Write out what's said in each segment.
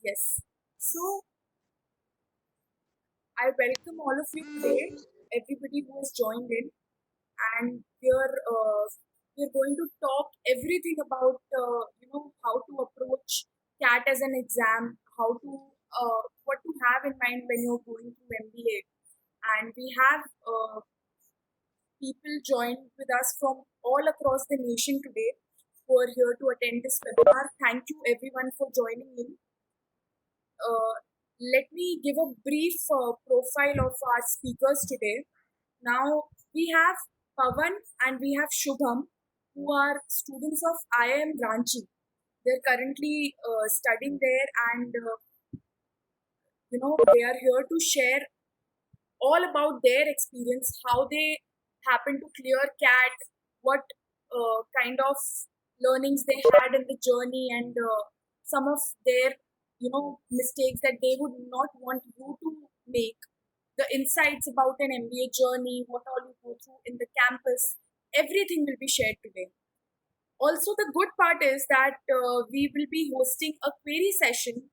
Yes. So I welcome all of you today, everybody who has joined in, and we're going to talk everything about how to approach CAT as an exam, how to what to have in mind when you're going through MBA, and we have people joined with us from all across the nation today who are here to attend this webinar. Thank you everyone for joining in. uh, Let me give a brief profile of our speakers today. Now, we have Pawan and we have Shubham, who are students of IIM-Ranchi. They're currently studying there, and they are here to share all about their experience, how they happen to clear CAT, what kind of learnings they had in the journey, and some of their mistakes that they would not want you to make. The insights about an MBA journey, what all you go through in the campus, everything will be shared today. Also, the good part is that we will be hosting a query session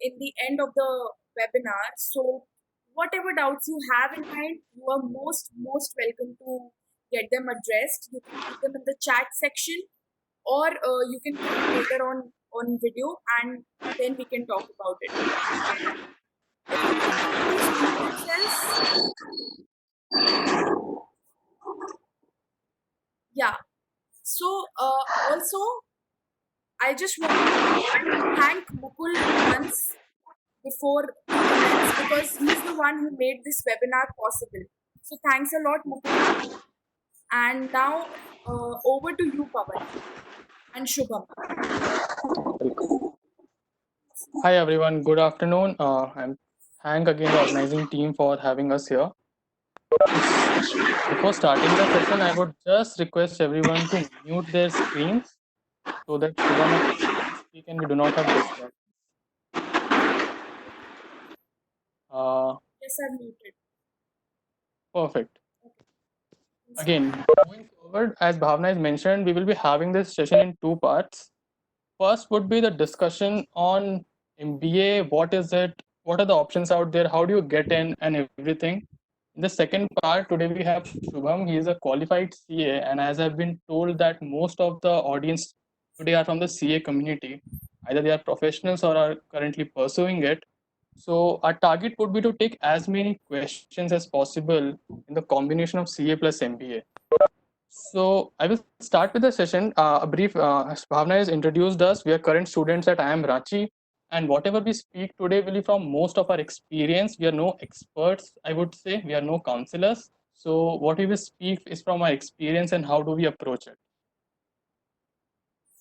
in the end of the webinar. So, whatever doubts you have in mind, you are most welcome to get them addressed. You can put them in the chat section, or you can put it later on video, and then we can talk about it. Everybody can please mute themselves. Yeah. So, also, I just want to thank Mukul once before we commence, because he's the one who made this webinar possible. So thanks a lot, Mukul. And now over to you, Pawan and Shubham. Hi everyone, good afternoon. I'm thank again the organizing team for having us here. Before starting the session, I would just request everyone to mute their screens so that Shubham and I can speak and we do not have distractions. Yes, I'm muted. Perfect. Okay. Again, moving forward, as Bhavna has mentioned, we will be having this session in two parts. First would be the discussion on MBA. What is it? What are the options out there? How do you get in and everything? In the second part, today we have Shubham. He is a qualified CA, and as I've been told that most of the audience today are from the CA community, either they are professionals or are currently pursuing it. So our target would be to take as many questions as possible in the combination of CA plus MBA. So I will start with the session. A brief, as Bhavna has introduced us. We are current students at IIM-Ranchi, and whatever we speak today will be from most of our experience. We are no experts, I would say. We are no counselors. So what we will speak is from our experience and how do we approach it.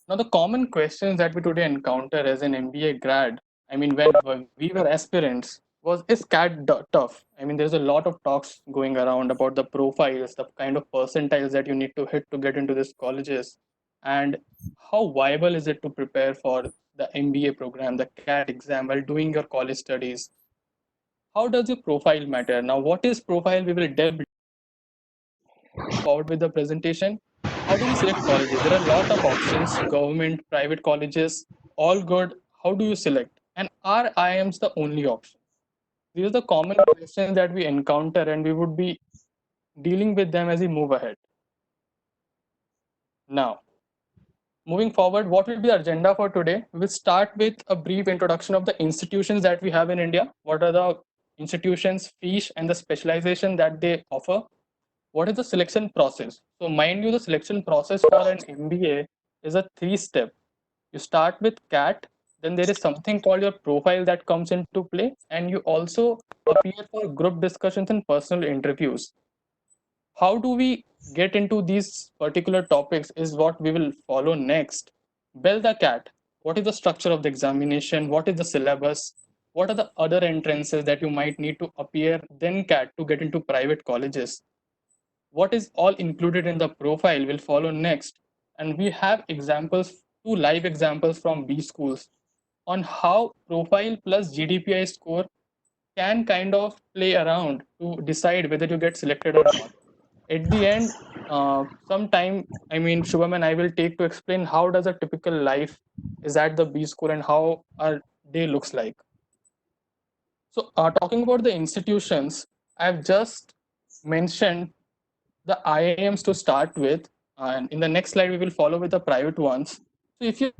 Now, the common questions that we today encounter as an MBA grad, I mean, when we were aspirants, was is CAT tough? I mean, there's a lot of talks going around about the profiles, the kind of percentiles that you need to hit to get into these colleges, and how viable is it to prepare for the MBA program, the CAT exam while doing your college studies? How does your profile matter? Now, what is profile? We will delve forward with the presentation. How do we select colleges? There are a lot of options, government, private colleges, all good. How do you select? And are IIMs the only option? These are the common questions that we encounter, and we would be dealing with them as we move ahead. Now, moving forward, what will be the agenda for today? We'll start with a brief introduction of the institutions that we have in India. What are the institutions, fees, and the specialization that they offer? What is the selection process? So mind you, the selection process for an MBA is a three-step. You start with CAT, then there is something called your profile that comes into play, and you also appear for group discussions and personal interviews. How do we get into these particular topics is what we will follow next. Build the CAT. What is the structure of the examination? What is the syllabus? What are the other entrances that you might need to appear, then CAT to get into private colleges? What is all included in the profile will follow next. And we have examples, two live examples from B schools on how profile plus GDPI score can kind of play around to decide whether you get selected or not. At the end, some time, I mean, Shubham and I will take to explain how does a typical life is at the B school and how are day looks like. So, talking about the institutions, I've just mentioned the IIMs to start with, and in the next slide, we will follow with the private ones. So, if you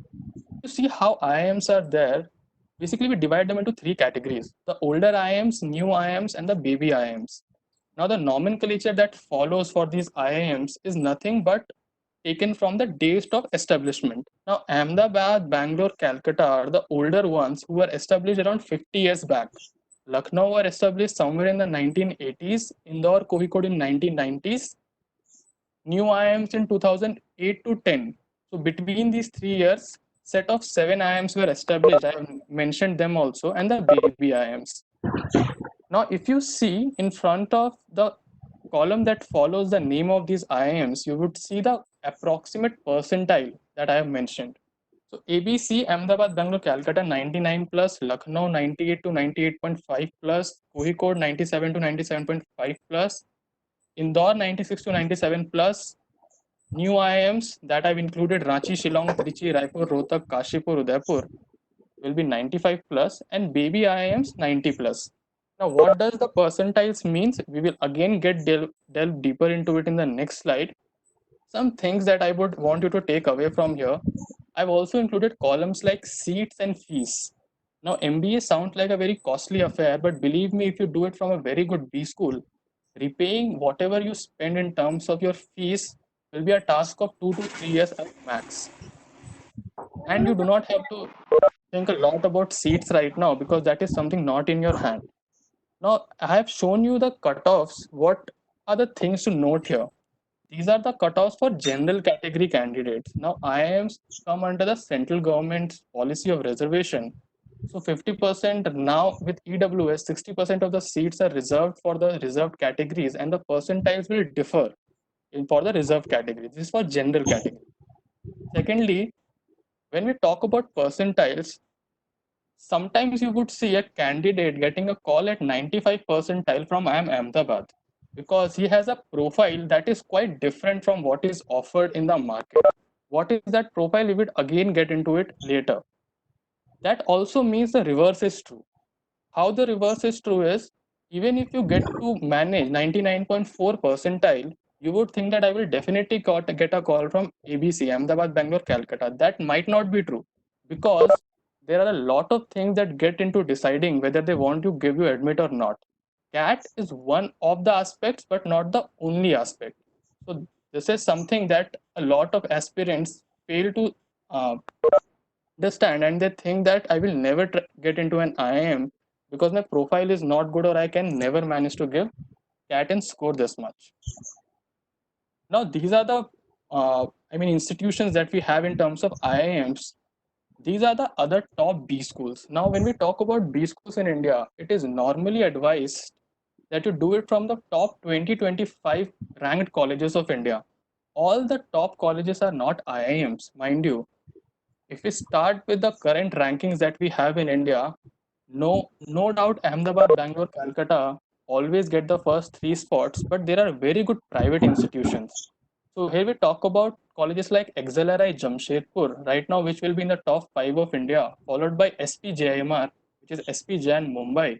see how IIMs are there, basically we divide them into three categories: the older IIMs, new IIMs, and the baby IIMs. Now, the nomenclature that follows for these IIMs is nothing but taken from the dates of establishment. Now, Ahmedabad, Bangalore, Calcutta are the older ones who were established around 50 years back. Lucknow were established somewhere in the 1980s, Indore, Kozhikode in 1990s, new IIMs in 2008 to 10. So between these 3 years, set of 7 IIMs were established. I have mentioned them also, and the baby IIMs. Now, if you see in front of the column that follows the name of these IIMs, you would see the approximate percentile that I have mentioned. So ABC, Ahmedabad, Bangalore, Calcutta 99 plus, Lucknow 98 to 98.5 plus, Kozhikode 97 to 97.5 plus, Indore 96 to 97 plus, new IIMs that I've included Ranchi, Shillong, Trichy, Raipur, Rohtak, Kashipur, Udaipur will be 95 plus, and baby IIMs 90 plus. Now, what does the percentiles means? We will again delve deeper into it in the next slide. Some things that I would want you to take away from here. I've also included columns like seats and fees. Now, MBA sounds like a very costly affair, but believe me, if you do it from a very good B school, repaying whatever you spend in terms of your fees will be a task of 2 to 3 years at max. And you do not have to think a lot about seats right now because that is something not in your hand. Now, I have shown you the cutoffs. What are the things to note here? These are the cutoffs for general category candidates. Now, IIMs come under the central government's policy of reservation. So 50% now with EWS, 60% of the seats are reserved for the reserved categories, and the percentiles will differ for the reserved categories. This is for general category. Secondly, when we talk about percentiles, sometimes you would see a candidate getting a call at 95 percentile from IIM Ahmedabad because he has a profile that is quite different from what is offered in the market. What is that profile? We would again get into it later. That also means the reverse is true. How the reverse is true is even if you get to manage 99.4 percentile, you would think that I will definitely get a call from ABC, Ahmedabad, Bangalore, Calcutta. That might not be true because there are a lot of things that get into deciding whether they want to give you admit or not. CAT is one of the aspects, but not the only aspect. So this is something that a lot of aspirants fail to uh, understand, and they think that I will never get into an IIM because my profile is not good or I can never manage to give CAT and score this much. Now, these are the institutions that we have in terms of IIMs. These are the other top B schools. Now, when we talk about B schools in India, it is normally advised that you do it from the top 20-25 ranked colleges of India. All the top colleges are not IIMs, mind you. If we start with the current rankings that we have in India, no doubt Ahmedabad, Bangalore, Calcutta always get the first three spots, but there are very good private institutions. So here we talk about colleges like XLRI Jamshedpur, right now, which will be in the top 5 of India, followed by SPJIMR, which is SP Jain Mumbai.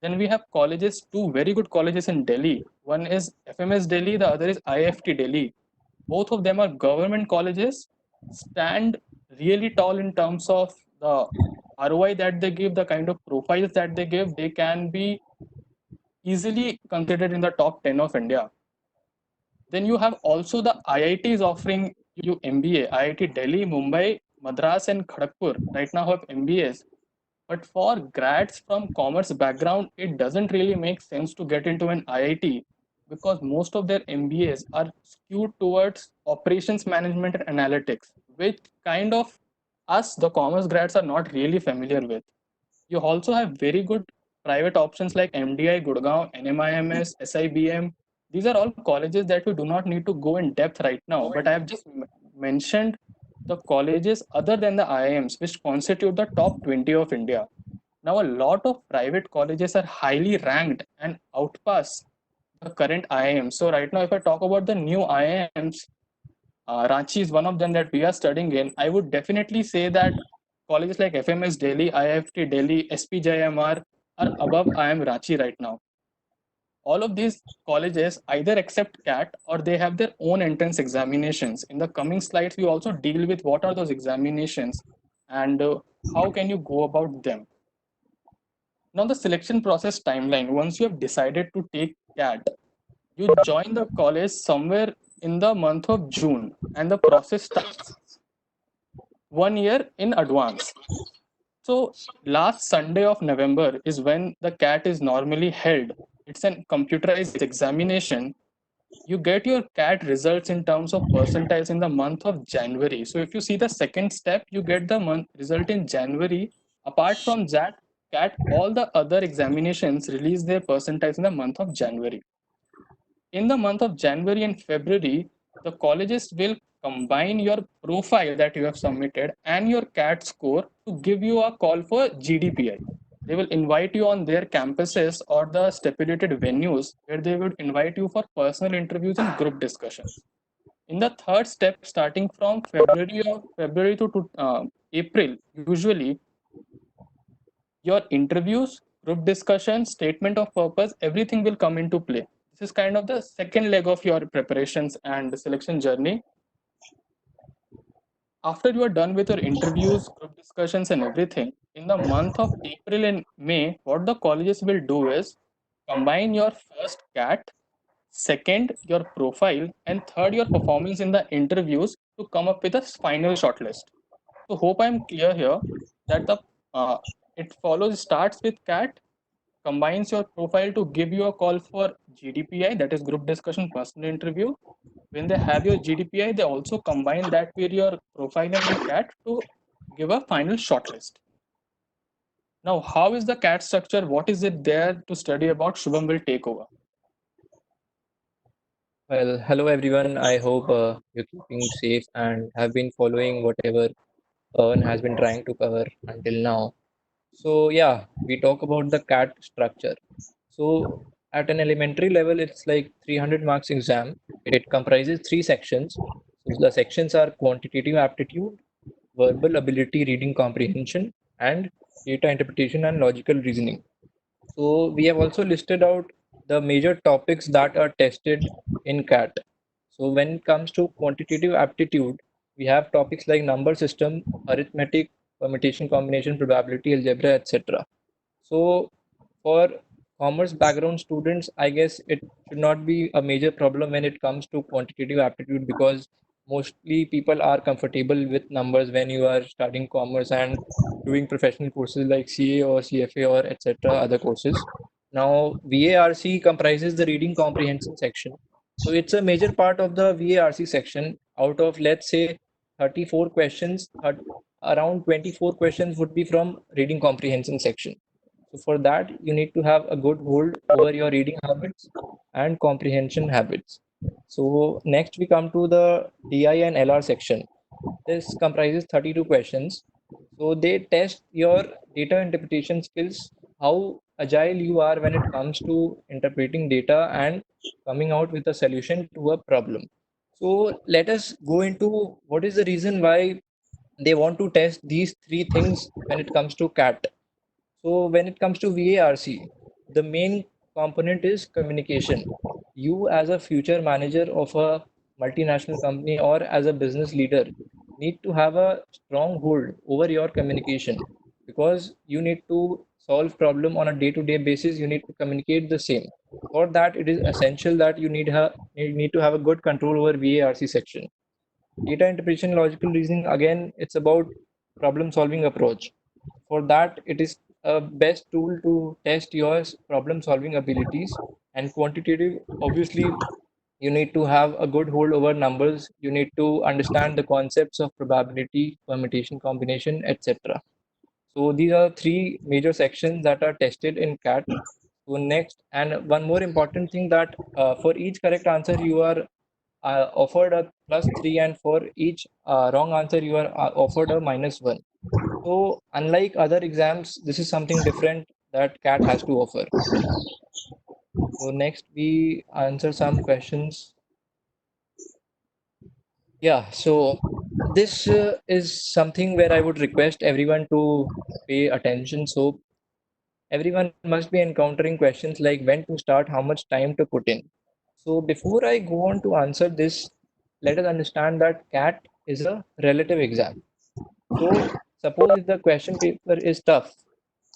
Then we have colleges, two very good colleges in Delhi. One is FMS Delhi, the other is IFT Delhi. Both of them are government colleges, stand really tall in terms of the ROI that they give, the kind of profiles that they give. They can be easily considered in the top 10 of India. Then you have also the IITs offering you MBA. IIT Delhi, Mumbai, Madras, and Kharagpur right now have MBAs. But for grads from commerce background, it doesn't really make sense to get into an IIT because most of their MBAs are skewed towards operations management and analytics, which kind of us, the commerce grads, are not really familiar with. You also have very good private options like MDI, Gurgaon, NMIMS, SIBM. These are all colleges that we do not need to go in depth right now, but I have just mentioned the colleges other than the IIMs, which constitute the top 20 of India. Now, a lot of private colleges are highly ranked and outpass the current IIMs. So, right now, if I talk about the new IIMs, Ranchi is one of them that we are studying in. I would definitely say that colleges like FMS Delhi, IIFT Delhi, SPJIMR are above IIM-Ranchi right now. All of these colleges either accept CAT or they have their own entrance examinations. In the coming slides, we also deal with what are those examinations and how can you go about them. Now, the selection process timeline, once you have decided to take CAT, you join the college somewhere in the month of June and the process starts 1 year in advance. So, last Sunday of November is when the CAT is normally held. It's an computerized examination. You get your CAT results in terms of percentiles in the month of January. So if you see the second step, you get the month result in January. Apart from that, CAT, all the other examinations release their percentiles in the month of January. In the month of January and February, the colleges will combine your profile that you have submitted and your CAT score to give you a call for GDPI. They will invite you on their campuses or the stipulated venues where they would invite you for personal interviews and group discussions. In the third step, starting from February to April, usually your interviews, group discussions, statement of purpose, everything will come into play. This is kind of the second leg of your preparations and selection journey. After you are done with your interviews, group discussions, and everything, in the month of April and May, what the colleges will do is combine your first CAT, second, your profile, and third, your performance in the interviews to come up with a final shortlist. So, hope I'm clear here that the uh, it follows starts with CAT, combines your profile to give you a call for GDPI, that is group discussion personal interview. When they have your GDPI, they also combine that with your profile and your CAT to give a final shortlist. Now, how is the CAT structure? What is it there to study about? Shubham will take over. Well, hello everyone. I hope you're keeping safe and have been following whatever Pawan has been trying to cover until now. So, yeah, we talk about the CAT structure. So, at an elementary level, it's like 300 marks exam. It comprises three sections. So, the sections are quantitative aptitude, verbal ability, reading comprehension, and data interpretation and logical reasoning. So we have also listed out the major topics that are tested in CAT. So when it comes to quantitative aptitude, we have topics like number system, arithmetic, permutation, combination, probability, algebra, etc. So for commerce background students, I guess it should not be a major problem when it comes to quantitative aptitude because mostly people are comfortable with numbers when you are studying commerce and doing professional courses like CA or CFA or etc. other courses. Now VARC comprises the reading comprehension section. So it's a major part of the VARC section. Out of let's say 34 questions, around 24 questions would be from reading comprehension section. So for that, you need to have a good hold over your reading habits and comprehension habits. So next we come to the DI and LR section. This comprises 32 questions. So they test your data interpretation skills, how agile you are when it comes to interpreting data and coming out with a solution to a problem. So let us go into what is the reason why they want to test these three things when it comes to CAT. So when it comes to VARC, the main component is communication. You as a future manager of a multinational company or as a business leader need to have a strong hold over your communication because you need to solve problem on a day-to-day basis. You need to communicate the same. For that, it is essential that you need to have a good control over VARC section. Data interpretation, logical reasoning, again, it's about problem solving approach. For that, it is a best tool to test your problem solving abilities. And quantitative, obviously, you need to have a good hold over numbers. You need to understand the concepts of probability, permutation, combination, etc. So these are three major sections that are tested in CAT. So next, and one more important thing that for each correct answer you are offered a +3, and for each wrong answer you are offered a -1. So unlike other exams, this is something different that CAT has to offer. So next we answer some questions. Yeah, so this is something where I would request everyone to pay attention. So everyone must be encountering questions like when to start, how much time to put in. So before I go on to answer this, let us understand that CAT is a relative exam. So suppose if the question paper is tough,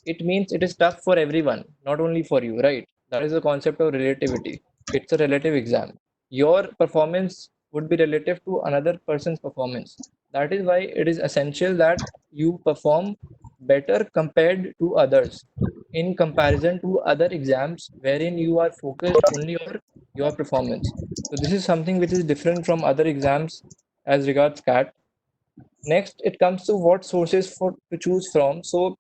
it means it is tough for everyone, not only for you, right? That is the concept of relativity. It's a relative exam. Your performance would be relative to another person's performance. That is why it is essential that you perform better compared to others in comparison to other exams wherein you are focused only on your performance. So this is something which is different from other exams as regards CAT. Next, it comes to what sources for to choose from. So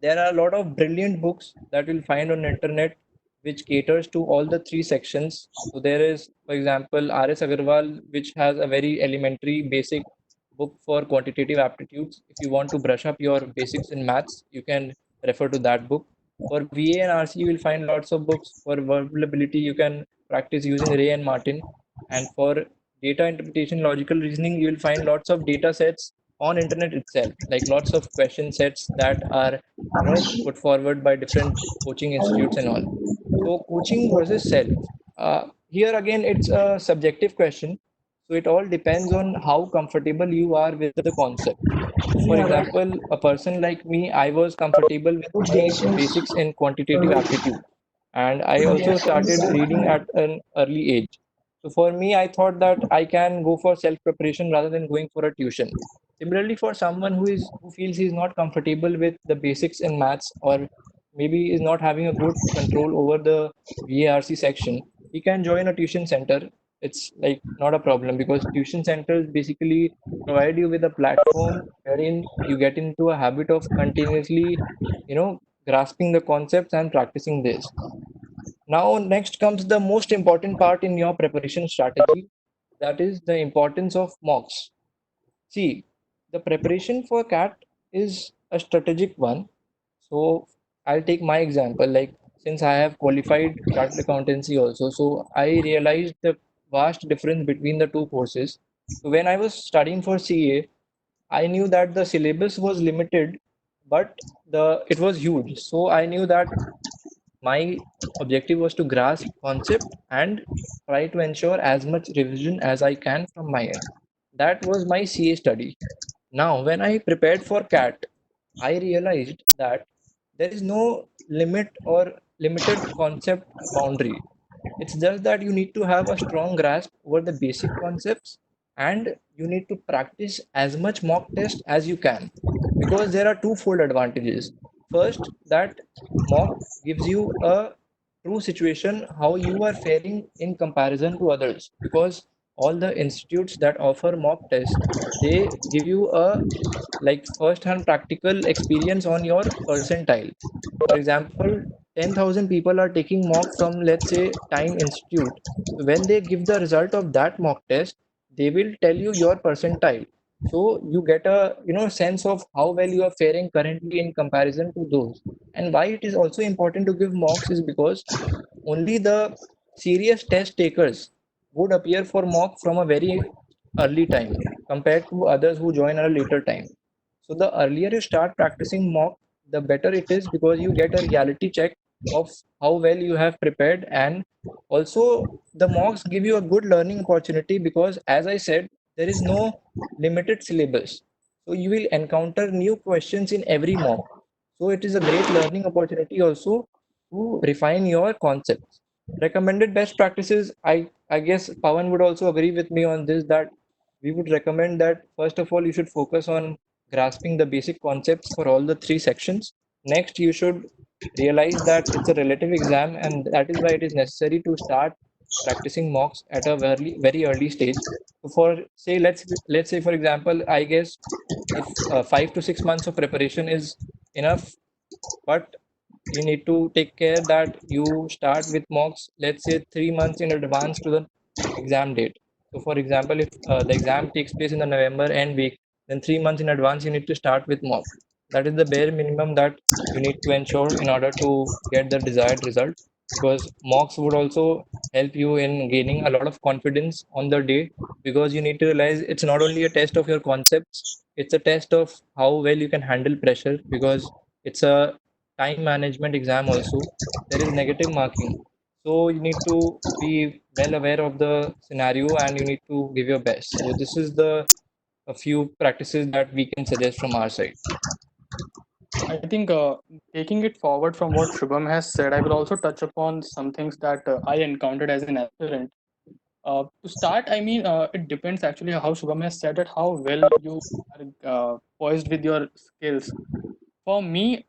there are a lot of brilliant books that you'll find on internet which caters to all the three sections. So there is, for example, R.S. Agarwal, which has a very elementary basic book for quantitative aptitudes. If you want to brush up your basics in maths, you can refer to that book. For VA and RC, you will find lots of books. For verbal ability, you can practice using Ray and Martin. And for data interpretation, logical reasoning, you will find lots of data sets on internet itself, like lots of question sets that are put forward by different coaching institutes and all. So coaching versus self, here again it's a subjective question, so it all depends on how comfortable you are with the concept. So for example, a person like me, I was comfortable with the basics in quantitative aptitude, and I also started reading at an early age. So for me, I thought that I can go for self preparation rather than going for a tuition. Similarly, for someone who feels he's not comfortable with the basics in maths, or maybe is not having a good control over the VARC section, he can join a tuition center. It's like not a problem because tuition centers basically provide you with a platform wherein you get into a habit of continuously, grasping the concepts and practicing this. Now, next comes the most important part in your preparation strategy, that is the importance of mocks. See, the preparation for CAT is a strategic one. So I'll take my example. Like since I have qualified chartered accountancy also, so I realized the vast difference between the two courses. So when I was studying for CA, I knew that the syllabus was limited, but the it was huge. So I knew that my objective was to grasp concept and try to ensure as much revision as I can from my end. That was my CA study. Now, when I prepared for CAT, I realized that there is no limit or limited concept boundary. It's just that you need to have a strong grasp over the basic concepts, and you need to practice as much mock test as you can, because there are twofold advantages. First, that mock gives you a true situation how you are faring in comparison to others, because all the institutes that offer mock test, they give you a like first hand practical experience on your percentile. For example, 10,000 people are taking mock from, let's say, Time Institute. So when they give the result of that mock test, they will tell you your percentile. So you get a sense of how well you are faring currently in comparison to those. And why it is also important to give mocks is because only the serious test takers would appear for mock from a very early time compared to others who join at a later time. So the earlier you start practicing mock, the better it is, because you get a reality check of how well you have prepared. And also the mocks give you a good learning opportunity because, as I said, there is no limited syllabus. So you will encounter new questions in every mock. So it is a great learning opportunity also to refine your concepts. Recommended best practices, I guess Pawan would also agree with me on this, that we would recommend that first of all you should focus on grasping the basic concepts for all the three sections. Next, you should realize that it's a relative exam, and that is why it is necessary to start practicing mocks at a very early stage. So for say let's say for example, I guess if 5 to 6 months of preparation is enough, but you need to take care that you start with mocks, let's say 3 months in advance to the exam date. So for example, if the exam takes place in the November end week, then 3 months in advance you need to start with mock. That is the bare minimum that you need to ensure in order to get the desired result. because mocks would also help you in gaining a lot of confidence on the day, because you need to realize it's not only a test of your concepts, it's a test of how well you can handle pressure, because it's a time management exam also. There is negative marking. So you need to be well aware of the scenario and you need to give your best. So this is the a few practices that we can suggest from our side. I think taking it forward from what Shubham has said, I will also touch upon some things that I encountered as an aspirant. To start, I mean, it depends actually how Shubham has said it, how well you are poised with your skills. For me,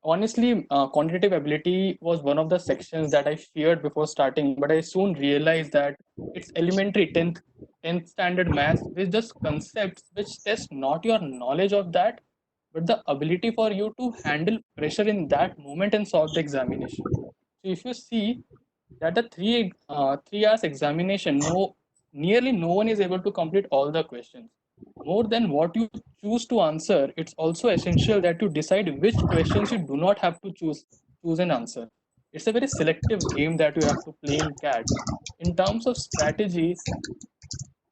honestly, quantitative ability was one of the sections that I feared before starting, but I soon realized that it's elementary 10th standard maths with just concepts which test not your knowledge of that, but the ability for you to handle pressure in that moment and solve the examination. So if you see that the 3 hours examination, nearly no one is able to complete all the questions. More than what you choose to answer, it's also essential that you decide which questions you do not have to choose an answer. It's a very selective game that you have to play in CAT. In terms of strategy,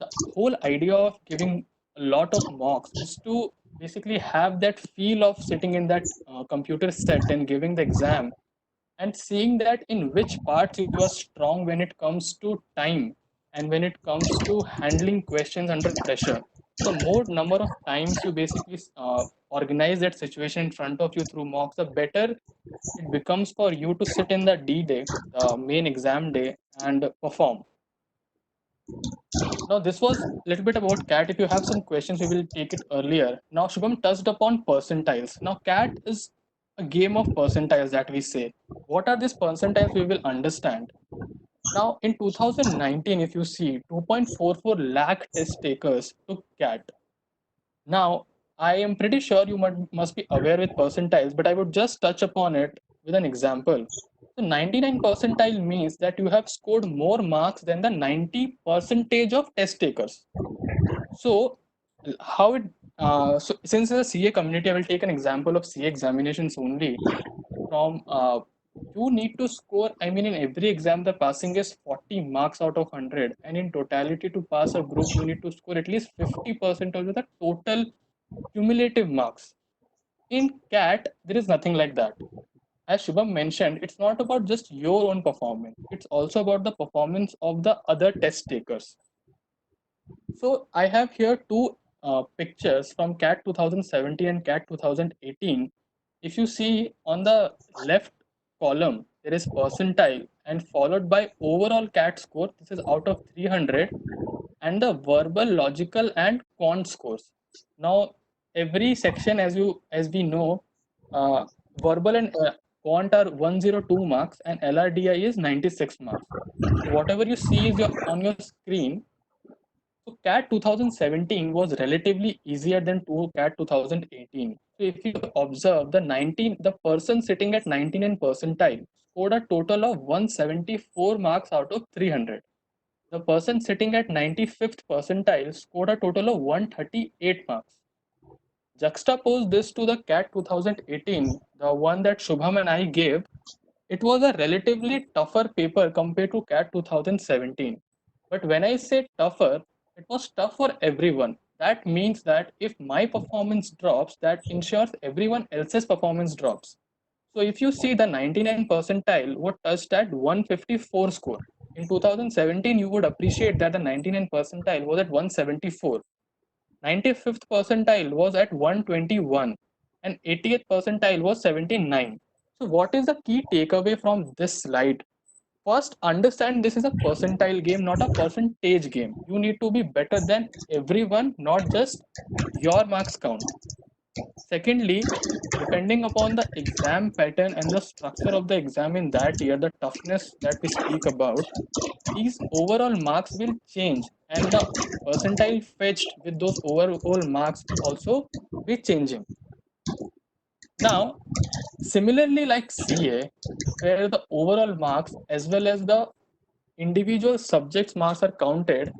the whole idea of giving a lot of mocks is to basically have that feel of sitting in that computer set and giving the exam and seeing that in which parts you are strong when it comes to time and when it comes to handling questions under pressure. So the more number of times you basically organize that situation in front of you through mocks, the better it becomes for you to sit in the D day, the main exam day, and perform. Now, this was a little bit about CAT. If you have some questions, we will take it earlier. Now, Shubham touched upon percentiles. Now, CAT is a game of percentiles that we say. What are these percentiles? We will understand. Now, in 2019, if you see, 2.44 lakh test takers took CAT. Now, I am pretty sure you must be aware with percentiles, but I would just touch upon it with an example. So 99 percentile means that you have scored more marks than the 90 percentage of test takers. So how it so since it's a CA community, I will take an example of CA examinations only. From you need to score, I mean, in every exam the passing is 40 marks out of 100, and in totality to pass a group you need to score at least 50% of the total cumulative marks. In CAT there is nothing like that. As Shubham mentioned, it's not about just your own performance, it's also about the performance of the other test takers. So I have here two pictures from CAT 2017 and CAT 2018. If you see on the left column, there is percentile and followed by overall CAT score. This is out of 300, and the verbal, logical, and quant scores. Now, every section, as we know, verbal and quant are 102 marks, and LRDI is 96 marks. So whatever you see is on your screen. So CAT 2017 was relatively easier than CAT 2018. So if you observe the person sitting at 99 percentile scored a total of 174 marks out of 300. The person sitting at 95th percentile scored a total of 138 marks. Juxtapose this to the CAT 2018, the one that Shubham and I gave. It was a relatively tougher paper compared to CAT 2017. But when I say tougher, it was tough for everyone. That means that if my performance drops, that ensures everyone else's performance drops. So if you see the 99 percentile was touched at 154 score. In 2017, you would appreciate that the 99 percentile was at 174. 95th percentile was at 121 and 80th percentile was 79. So what is the key takeaway from this slide? First, understand this is a percentile game, not a percentage game. You need to be better than everyone, not just your marks count. Secondly, depending upon the exam pattern and the structure of the exam in that year, the toughness that we speak about, these overall marks will change and the percentile fetched with those overall marks will also be changing. Now, similarly, like CA, where the overall marks as well as the individual subjects marks are counted,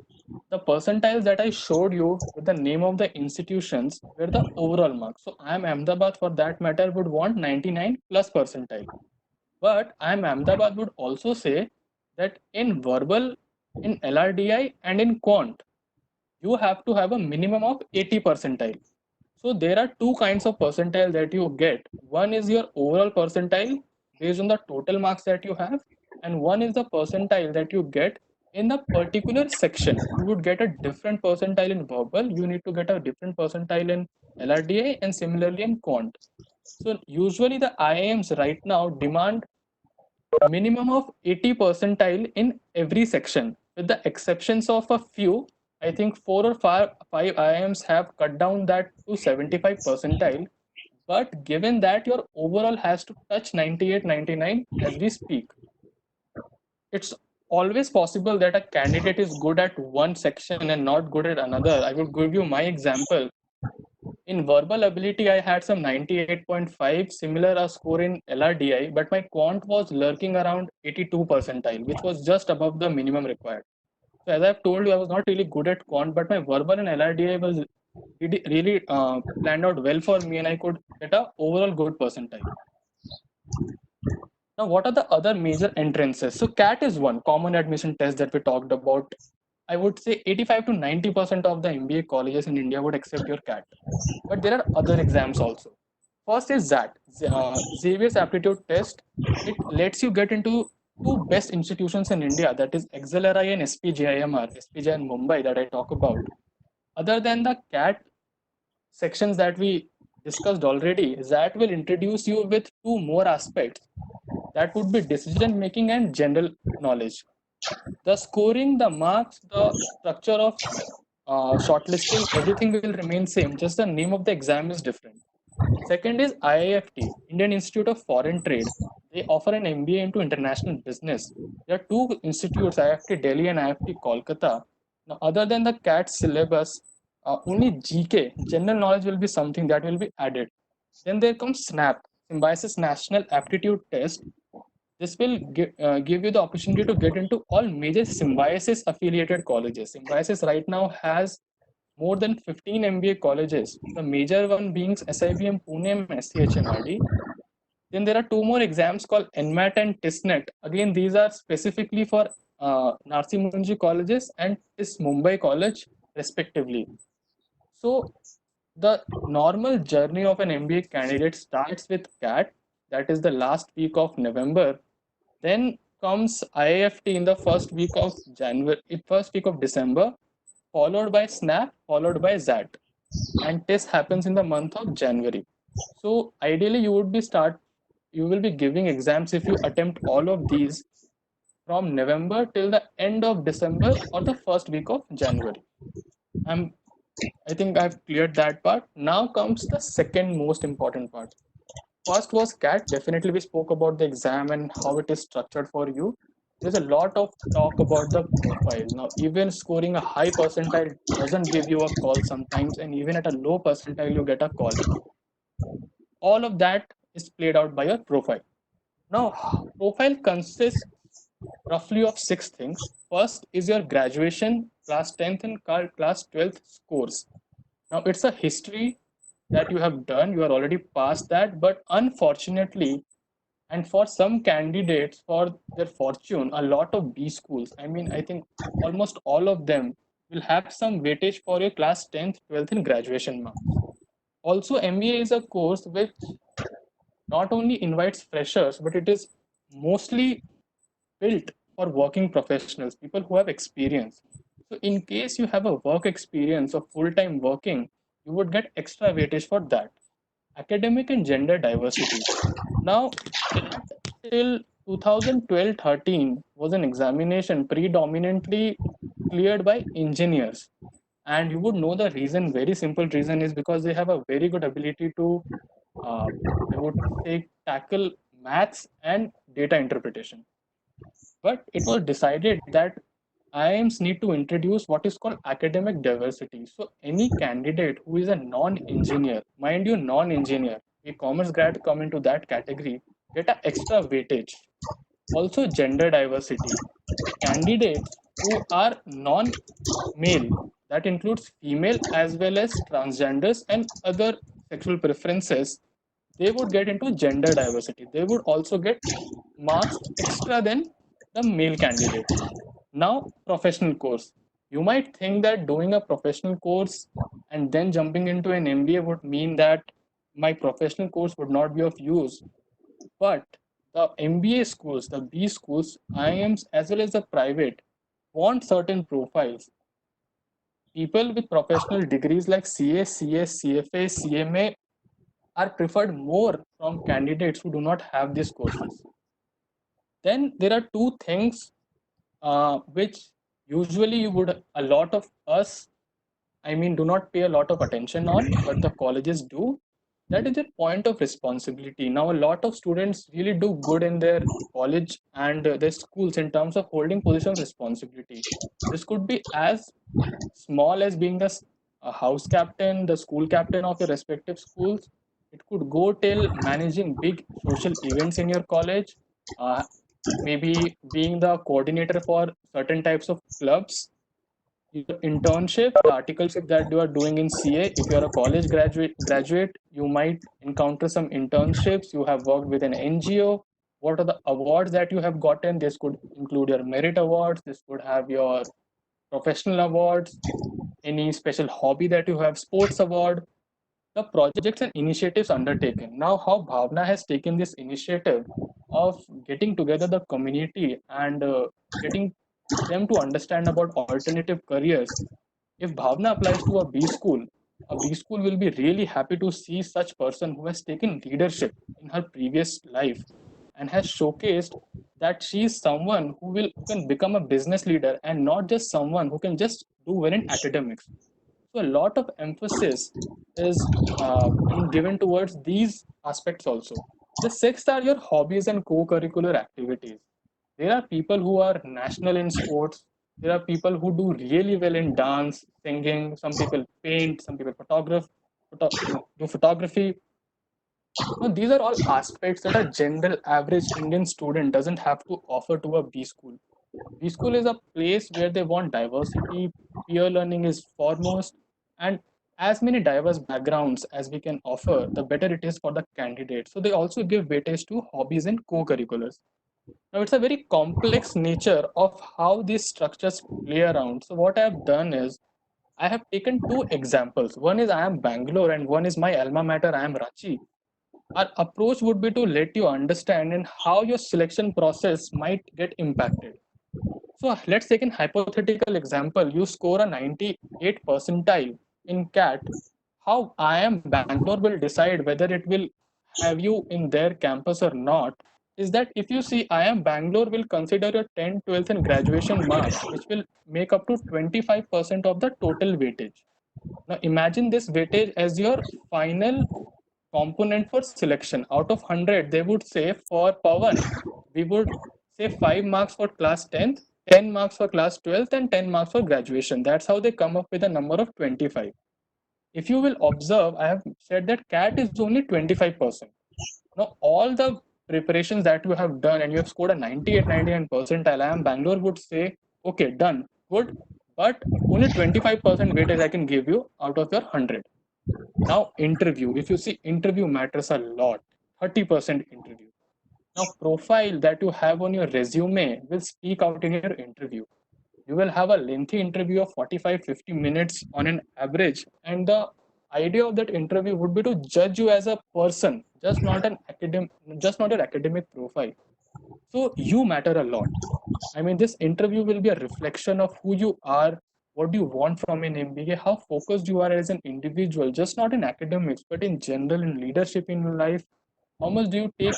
the percentiles that I showed you with the name of the institutions were the overall marks. So I am Ahmedabad for that matter would want 99 plus percentile. But IIM Ahmedabad would also say that in verbal, in LRDI, and in quant, you have to have a minimum of 80 percentile. So there are two kinds of percentile that you get. One is your overall percentile based on the total marks that you have, and one is the percentile that you get in the particular section. You would get a different percentile in verbal, you need to get a different percentile in LRDA, and similarly in quant. So usually the IIMs right now demand minimum of 80 percentile in every section, with the exceptions of a few. I think four or five IIMs have cut down that to 75 percentile. But given that your overall has to touch 98, 99 as we speak, it's always possible that a candidate is good at one section and not good at another. I will give you my example. In verbal ability, I had some 98.5, similar a score in LRDI, but my quant was lurking around 82 percentile, which was just above the minimum required. So as I've told you, I was not really good at quant, but my verbal and LRDI was really planned out well for me, and I could get a overall good percentile. Now, what are the other major entrances? So CAT is one common admission test that we talked about. I would say 85 to 90% of the MBA colleges in India would accept your CAT. But there are other exams also. First is that Xavier's aptitude test. It lets you get into two best institutions in India, that is XLRI and SPJIMR, SPJ in Mumbai that I talk about. Other than the CAT sections that we discussed already, that will introduce you with two more aspects. That would be decision making and general knowledge. The scoring, the marks, the structure of shortlisting, everything will remain same. Just the name of the exam is different. Second is IIFT, Indian Institute of Foreign Trade. They offer an MBA into international business. There are two institutes, IIFT Delhi and IIFT Kolkata. Now, other than the CAT syllabus, only GK, general knowledge, will be something that will be added. Then there comes SNAP, Symbiosis National Aptitude Test. This will give you the opportunity to get into all major Symbiosis affiliated colleges. Symbiosis right now has more than 15 MBA colleges, the major one being SIBM Pune and SCHMRD. Then there are two more exams called NMAT and TISNET. Again, these are specifically for Narsi Munji colleges and TIS Mumbai College, respectively. So the normal journey of an MBA candidate starts with CAT, that is the last week of November. Then comes IIFT in the first week of December, followed by SNAP, followed by ZAT, and test happens in the month of January. So ideally, you will be giving exams if you attempt all of these from November till the end of December or the first week of January. I'm I think I've cleared that part. Now comes the second most important part. First was CAT. Definitely, we spoke about the exam and how it is structured for you. There's a lot of talk about the profile. Now, even scoring a high percentile doesn't give you a call sometimes, and even at a low percentile, you get a call. All of that is played out by your profile. Now, profile consists roughly of six things. First is your graduation, class 10th and class 12th scores. Now, it's a history that you have done, you are already past that, but unfortunately, and for some candidates, for their fortune, a lot of B schools, I mean, I think almost all of them will have some weightage for your class 10th, 12th, and graduation marks. Also, MBA is a course which not only invites freshers, but it is mostly built for working professionals, people who have experience. So, in case you have a work experience of full time working, you would get extra weightage for that. Academic and gender diversity. Now, CAT till 2012-13 was an examination predominantly cleared by engineers. And you would know the reason, very simple reason is because they have a very good ability to, uh, I would say, tackle maths and data interpretation. But it was decided that IIMs need to introduce what is called academic diversity. So any candidate who is a non-engineer, mind you, non-engineer, a commerce grad come into that category, get an extra weightage. Also gender diversity. Candidates who are non-male, that includes female as well as transgenders and other sexual preferences, they would get into gender diversity. They would also get marks extra than the male candidate. Now, professional course. You might think that doing a professional course and then jumping into an MBA would mean that my professional course would not be of use. But the MBA schools, the B schools, IIMs, as well as the private, want certain profiles. People with professional degrees like CA, CS, CFA, CMA are preferred more from candidates who do not have these courses. Then there are two things which usually you would a lot of us, I mean, do not pay a lot of attention on, but the colleges do. That is their point of responsibility. Now, a lot of students really do good in their college and their schools in terms of holding position of responsibility. This could be as small as being the house captain, the school captain of your respective schools. It could go till managing big social events in your college, uh, maybe being the coordinator for certain types of clubs, your internship, the articleship that you are doing in CA. If you are a college graduate, you might encounter some internships. You have worked with an NGO. What are the awards that you have gotten? This could include your merit awards. This could have your professional awards, any special hobby that you have, sports award, the projects and initiatives undertaken. Now, how Bhavna has taken this initiative of getting together the community and getting them to understand about alternative careers. If Bhavna applies to a B school will be really happy to see such person who has taken leadership in her previous life and has showcased that she is someone who can become a business leader and not just someone who can just do well in academics. So a lot of emphasis is given towards these aspects also. The sixth are your hobbies and co-curricular activities. There are people who are national in sports. There are people who do really well in dance, singing. Some people paint. Some people do photography. Now, these are all aspects that a general average Indian student doesn't have to offer to a B school. B school is a place where they want diversity, peer learning is foremost, and as many diverse backgrounds as we can offer, the better it is for the candidate. So they also give weightage to hobbies and co-curriculars. Now it's a very complex nature of how these structures play around. So what I have done is I have taken two examples. One is I am Bangalore and one is my alma mater, I am Ranchi. Our approach would be to let you understand and how your selection process might get impacted. So let's take an hypothetical example. You score a 98 percentile in CAT. How IIM Bangalore will decide whether it will have you in their campus or not is that if you see IIM Bangalore will consider your 10th, 12th and graduation marks, which will make up to 25% of the total weightage. Now imagine this weightage as your final component for selection. Out of 100, they would say for Pawan, we would say 5 marks for class 10th, 10 marks for class 12th, and 10 marks for graduation. That's how they come up with a number of 25. If you will observe, I have said that CAT is only 25%. Now, all the preparations that you have done and you have scored a 98, 99 percentile, I am Bangalore would say, okay, done, good, but only 25% weightage I can give you out of your 100. Now, interview. If you see, interview matters a lot. 30% interview. Now, profile that you have on your resume will speak out in your interview. You will have a lengthy interview of 45, 50 minutes on an average. And the idea of that interview would be to judge you as a person, just not your academic profile. So you matter a lot. I mean, this interview will be a reflection of who you are, what do you want from an MBA, how focused you are as an individual, just not in academics, but in general, in leadership in your life. How much do you take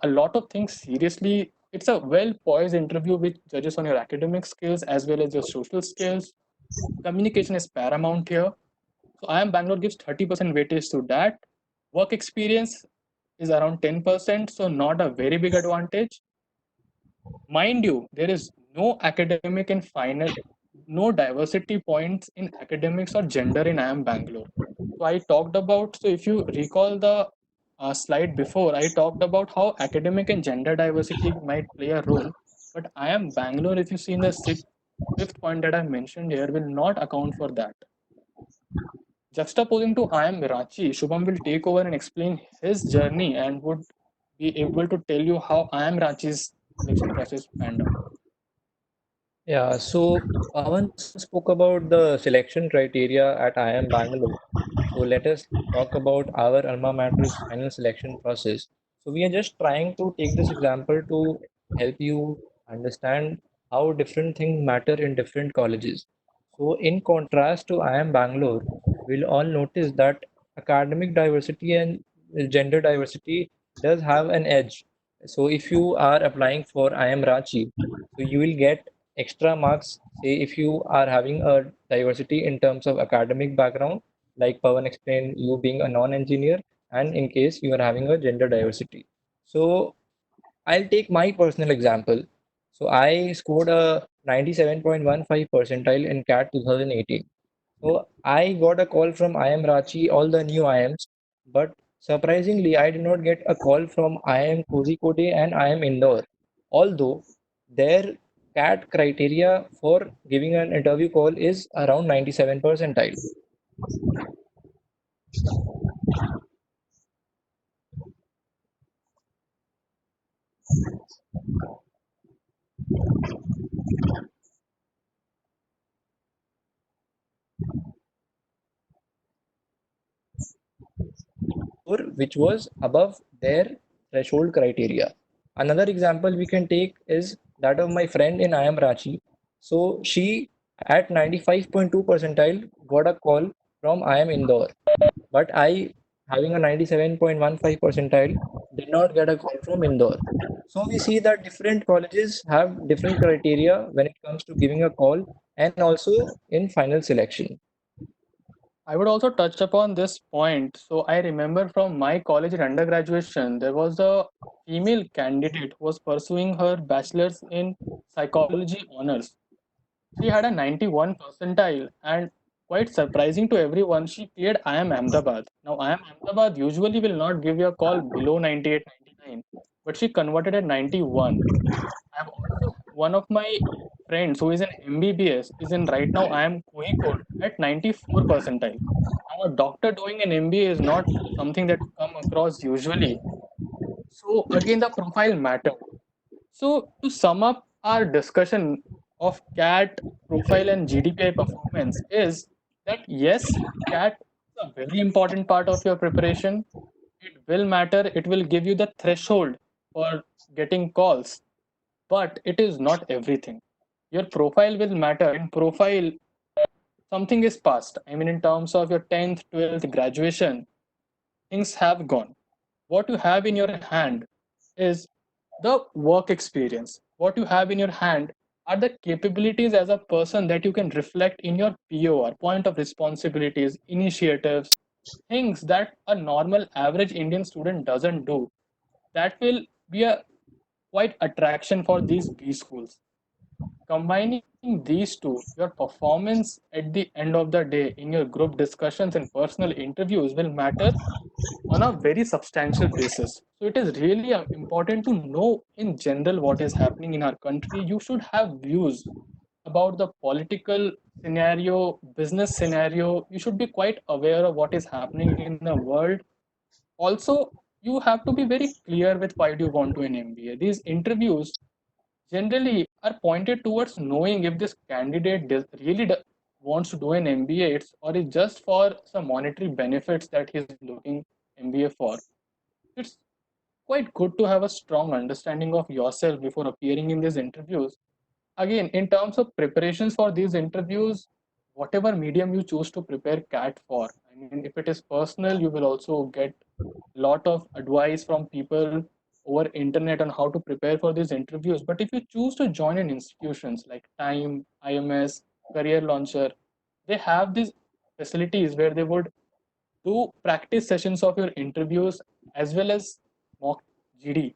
a lot of things seriously? It's a well poised interview which judges on your academic skills as well as your social skills. Communication is paramount here. So IIM Bangalore gives 30% weightage to that. Work experience is around 10%, so not a very big advantage. Mind you, there is no academic and final, no diversity points in academics or gender in IIM Bangalore. So I talked about, so if you recall the slide before, I talked about how academic and gender diversity might play a role. But IIM Bangalore, if you see in the fifth point that I mentioned here, will not account for that. Juxtaposing to IIM Ranchi, Shubham will take over and explain his journey and would be able to tell you how IIM-Ranchi's selection process panned out. Yeah, so Pawan spoke about the selection criteria at IIM Bangalore. So let us talk about our alma mater's final selection process. So we are just trying to take this example to help you understand how different things matter in different colleges. So in contrast to IIM Bangalore, we'll all notice that academic diversity and gender diversity does have an edge. So if you are applying for IIM Ranchi, so you will get extra marks, say if you are having a diversity in terms of academic background, like Pawan explained, you being a non-engineer, and in case you are having a gender diversity. So I'll take my personal example. So I scored a 97.15 percentile in CAT 2018. So I got a call from IIM Ranchi, all the new IIMs, but surprisingly, I did not get a call from IIM Kozhikode and IIM Indore. Although their CAT criteria for giving an interview call is around 97 percentile. Score which was above their threshold criteria. Another example we can take is that of my friend in IIM Ranchi. So she at 95.2 percentile got a call from IIM Indore, but I having a 97.15 percentile did not get a call from Indore. So we see that different colleges have different criteria when it comes to giving a call and also in final selection. I would also touch upon this point. So I remember from my college in undergraduation, there was a female candidate who was pursuing her bachelor's in psychology honors. She had a 91 percentile, and quite surprising to everyone, she cleared IIM Ahmedabad. Now, IIM Ahmedabad usually will not give you a call below 98, 99, but she converted at 91. I have also one of my friends who is in MBBS is in right now I am Kozhikode at 94 percentile. Now a doctor doing an MBA is not something that come across usually. So again the profile matter. So to sum up our discussion of CAT profile and GDPI performance is that yes, CAT is a very important part of your preparation. It will matter. It will give you the threshold for getting calls, but it is not everything. Your profile will matter. In profile, something is past. I mean, in terms of your 10th, 12th graduation, things have gone. What you have in your hand is the work experience. What you have in your hand are the capabilities as a person that you can reflect in your POR, point of responsibilities, initiatives, things that a normal average Indian student doesn't do. That will be a quite attraction for these B schools. Combining these two, your performance at the end of the day in your group discussions and personal interviews will matter on a very substantial basis. So it is really important to know in general what is happening in our country. You should have views about the political scenario, business scenario. You should be quite aware of what is happening in the world. Also, you have to be very clear with why do you want to an MBA. These interviews generally are pointed towards knowing if this candidate wants to do an MBA or is just for some monetary benefits that he's looking MBA for. It's quite good to have a strong understanding of yourself before appearing in these interviews. Again, in terms of preparations for these interviews, whatever medium you choose to prepare CAT for, I mean, if it is personal, you will also get a lot of advice from people over internet on how to prepare for these interviews. But if you choose to join in institutions like Time, IMS, Career Launcher, they have these facilities where they would do practice sessions of your interviews as well as mock GD,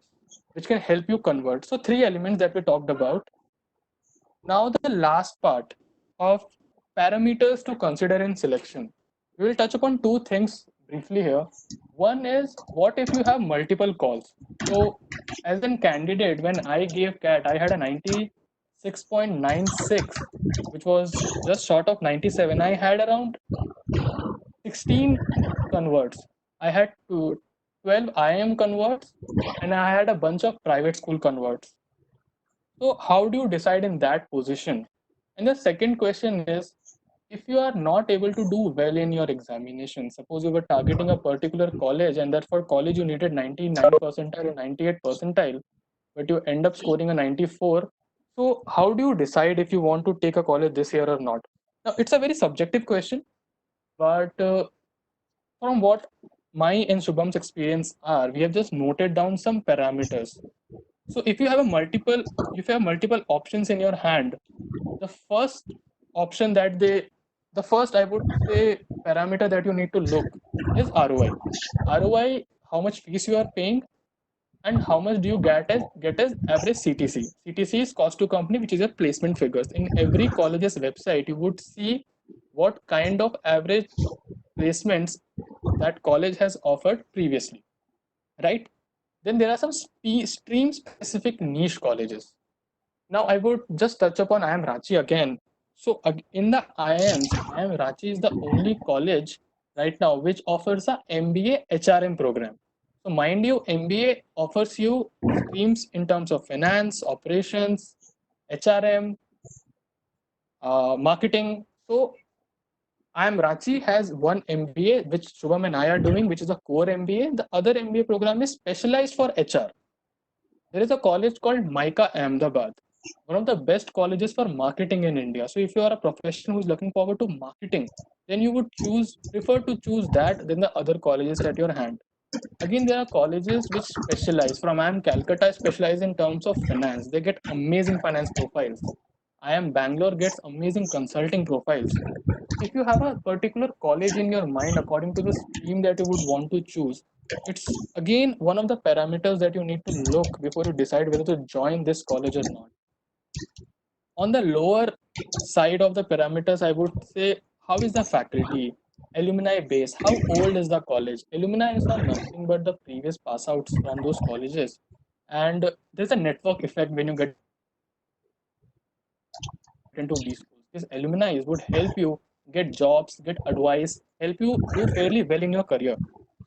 which can help you convert. So three elements that we talked about. Now, the last part of parameters to consider in selection. We will touch upon two things briefly here. One is what if you have multiple calls? So, as a candidate, when I gave CAT, I had a 96.96, which was just short of 97. I had around 16 converts. I had to. 12 IIM converts, and I had a bunch of private school converts. So, how do you decide in that position? And the second question is, if you are not able to do well in your examination, suppose you were targeting a particular college and that for college you needed 99 percentile or 98 percentile, but you end up scoring a 94. So, how do you decide if you want to take a college this year or not? Now, it's a very subjective question, but from what my and Shubham's experience are, we have just noted down some parameters. So, if you have multiple options in your hand, the first option that they the first I would say parameter that you need to look is ROI. How much fees you are paying and how much do you get as average CTC is cost to company, which is your placement figures. In every college's website you would see what kind of average placements that college has offered previously, right? Then there are some stream specific niche colleges. Now, I would just touch upon IIM-Ranchi again. So, in the IIMs, IIM-Ranchi is the only college right now which offers a MBA HRM program. So, mind you, MBA offers you streams in terms of finance, operations, HRM, marketing. So, IIM-Ranchi has one MBA which Shubham and I are doing, which is a core MBA. The other MBA program is specialized for HR. There is a college called MICA Ahmedabad, one of the best colleges for marketing in India. So if you are a professional who is looking forward to marketing, then you would prefer to choose that than the other colleges at your hand. Again, there are colleges which specialize. From IIM Calcutta specialize in terms of finance. They get amazing finance profiles. IIM Bangalore gets amazing consulting profiles. So if you have a particular college in your mind according to the stream that you would want to choose, it's again one of the parameters that you need to look before you decide whether to join this college or not. On the lower side of the parameters, I would say, how is the faculty, alumni base, how old is the college? Alumni are nothing but the previous pass outs from those colleges, and there's a network effect when you get into these schools. These alumni would help you get jobs, get advice, help you do fairly well in your career.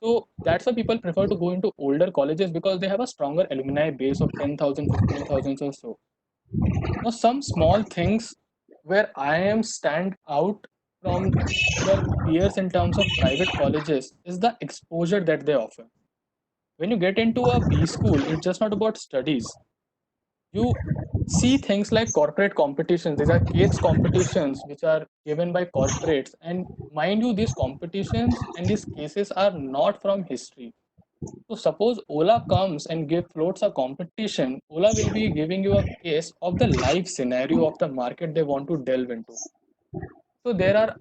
So that's why people prefer to go into older colleges because they have a stronger alumni base of 10,000, 15,000 or so. Now, some small things where IIM stand out from their peers in terms of private colleges is the exposure that they offer. When you get into a B school, it's just not about studies. You see things like corporate competitions. These are case competitions which are given by corporates. And mind you, these competitions and these cases are not from history. So suppose Ola comes and give floats a competition, Ola will be giving you a case of the live scenario of the market they want to delve into. So there are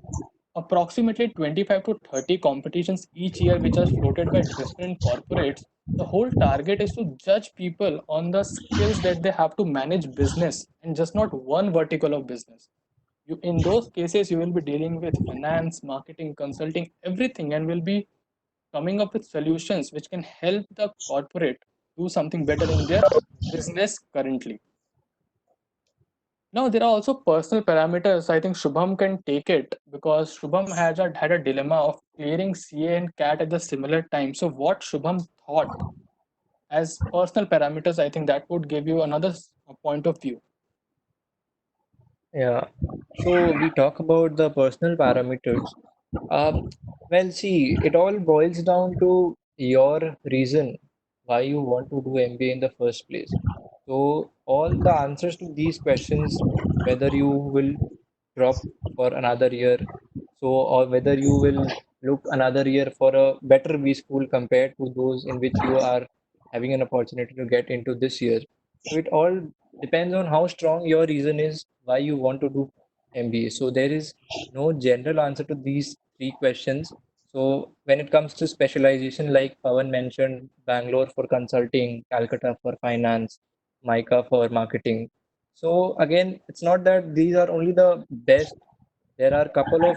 approximately 25 to 30 competitions each year which are floated by different corporates. The whole target is to judge people on the skills that they have to manage business and just not one vertical of business. You, in those cases, you will be dealing with finance, marketing, consulting, everything, and will be coming up with solutions which can help the corporate do something better in their business currently. Now, there are also personal parameters. I think Shubham can take it because Shubham had a dilemma of clearing CA and CAT at the similar time. So, what Shubham thought as personal parameters, I think that would give you another point of view. Yeah. So we talk about the personal parameters. Um, well, see, it all boils down to your reason why you want to do MBA in the first place. So all the answers to these questions, whether you will drop for another year, so or whether you will look another year for a better B school compared to those in which you are having an opportunity to get into this year. So it all depends on how strong your reason is why you want to do MBA. So there is no general answer to these three questions. So when it comes to specialization, like Pawan mentioned, Bangalore for consulting, Calcutta for finance, MICA for marketing. So again, it's not that these are only the best. There are a couple of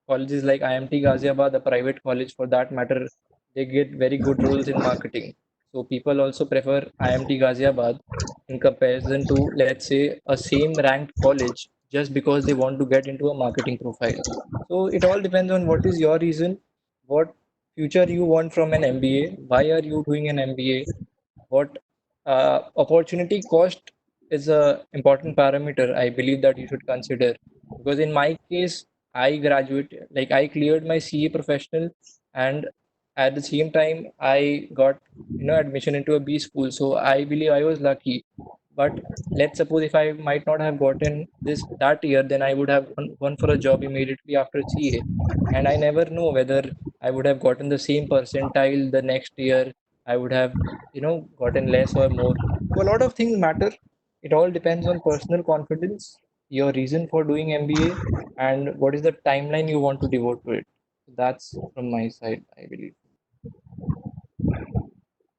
colleges like IMT Ghaziabad, a private college for that matter, they get very good roles in marketing. So people also prefer IMT Ghaziabad in comparison to, let's say, a same ranked college just because they want to get into a marketing profile. So it all depends on what is your reason, what future you want from an MBA? Why are you doing an MBA? What opportunity cost is a important parameter I believe that you should consider. Because in my case, I graduated, like I cleared my CA professional, and at the same time I got admission into a B school. So I believe I was lucky. But let's suppose if I might not have gotten this that year, then I would have gone for a job immediately after CA. And I never know whether I would have gotten the same percentile the next year. I would have gotten less or more. So a lot of things matter. It all depends on personal confidence, your reason for doing MBA, and what is the timeline you want to devote to it. That's from my side, I believe.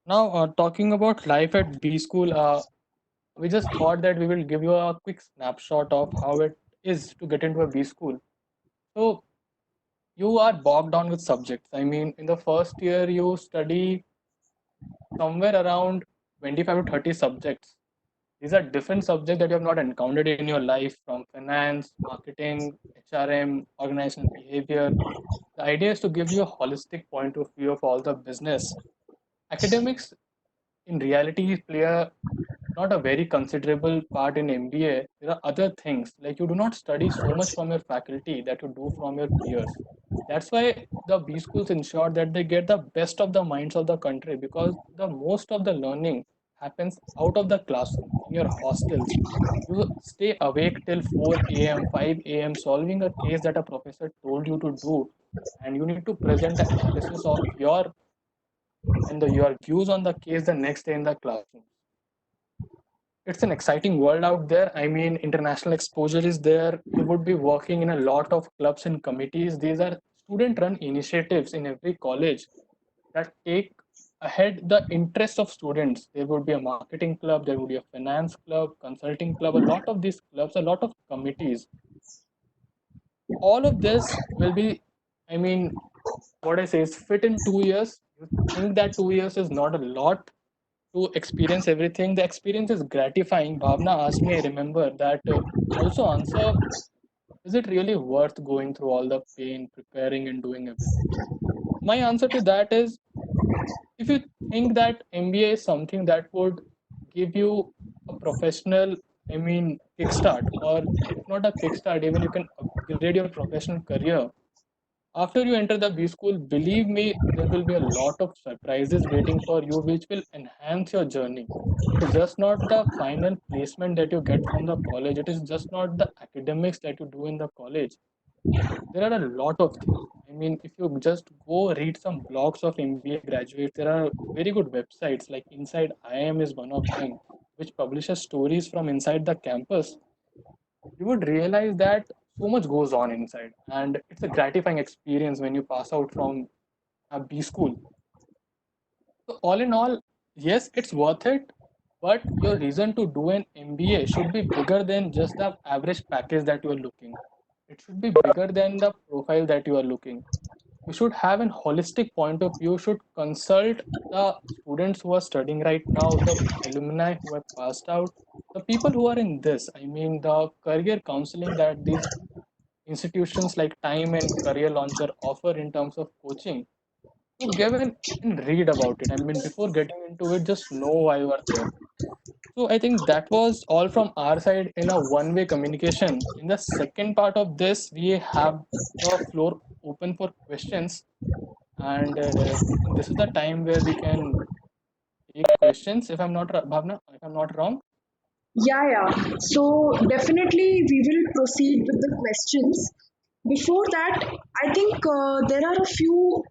Now, talking about life at B school, we just thought that we will give you a quick snapshot of how it is to get into a B school. So, you are bogged down with subjects. I mean, in the first year, you study somewhere around 25 to 30 subjects. These are different subjects that you have not encountered in your life, from finance, marketing, HRM, organizational behavior. The idea is to give you a holistic point of view of all the business. Academics in reality play a not a very considerable part in MBA. There are other things like you do not study so much from your faculty that you do from your peers. That's why the B schools ensure that they get the best of the minds of the country, because the most of the learning happens out of the classroom in your hostels. You stay awake till 4 a.m., 5 a.m. solving a case that a professor told you to do, and you need to present the analysis of your views on the case the next day in the classroom. It's an exciting world out there. I mean, international exposure is there. You would be working in a lot of clubs and committees. These are student run initiatives in every college that take ahead the interests of students. There would be a marketing club, there would be a finance club, consulting club, a lot of these clubs, a lot of committees. All of this will be, I mean, what I say is fit in 2 years. You think that 2 years is not a lot to experience everything. The experience is gratifying. Bhavna asked me, I remember that also answer, is it really worth going through all the pain, preparing, and doing everything? My answer to that is, if you think that MBA is something that would give you a professional, I mean, kickstart, or if not a kickstart, even you can upgrade your professional career. After you enter the B school, believe me, there will be a lot of surprises waiting for you, which will enhance your journey. It is just not the final placement that you get from the college, it is just not the academics that you do in the college. There are a lot of things. I mean, if you just go read some blogs of MBA graduates, there are very good websites like Inside IIM is one of them, which publishes stories from inside the campus. You would realize that so much goes on inside, and it's a gratifying experience when you pass out from a B school. So all in all, yes, it's worth it, but your reason to do an MBA should be bigger than just the average package that you are looking. It should be bigger than the profile that you are looking. You should have an holistic point of view. You should consult the students who are studying right now, the alumni who have passed out, the people who are in this. I mean, the career counseling that these institutions like Time and Career Launcher offer in terms of coaching. To give and read about it. I mean, before getting into it, just know why you are there. So I think that was all from our side in a one-way communication. In the second part of this, we have the floor open for questions, and I think this is the time where we can take questions. If I'm not Bhavna, if I'm not wrong. Yeah. So definitely we will proceed with the questions. Before that, I think there are a few,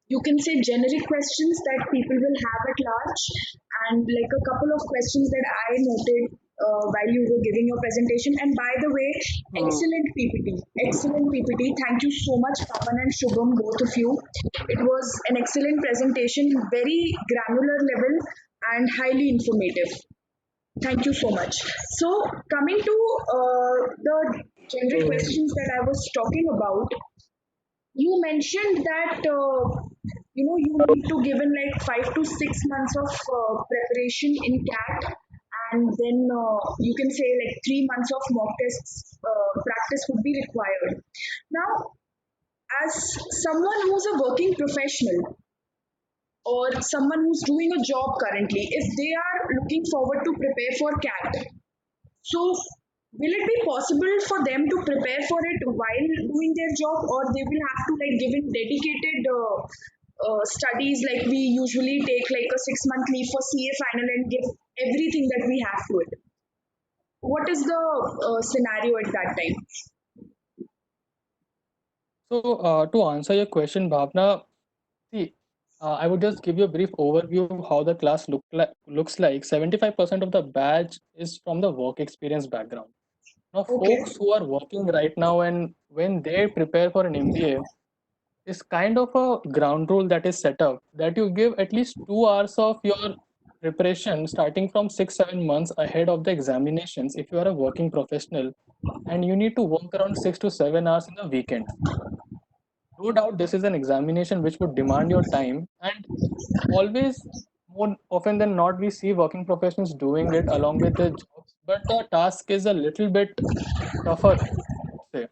you can say, generic questions that people will have at large, and like a couple of questions that I noted while you were giving your presentation. And by the way, excellent PPT, excellent PPT. Thank you so much, Pawan and Shubham, both of you. It was an excellent presentation, very granular level and highly informative. Thank you so much. So, coming to the generic questions that I was talking about, you mentioned that you need to give in like 5 to 6 months of preparation in CAT, and then you can say like 3 months of mock tests practice would be required. Now, as someone who's a working professional or someone who's doing a job currently, if they are looking forward to prepare for CAT, so will it be possible for them to prepare for it while doing their job, or they will have to like give it dedicated studies like we usually take like a 6 month leave for CA final and give everything that we have to it? What is the scenario at that time? So, to answer your question, Bhavna, see, I would just give you a brief overview of how the class looks like. 75% of the batch is from the work experience background. Now, Okay. folks who are working right now and when they prepare for an MBA, is kind of a ground rule that is set up that you give at least 2 hours of your preparation starting from 6 7 months ahead of the examinations if you are a working professional, and you need to work around 6 to 7 hours in the weekends. No doubt this is an examination which would demand your time, and always, more often than not, we see working professionals doing it along with their jobs, but the task is a little bit tougher, I would say.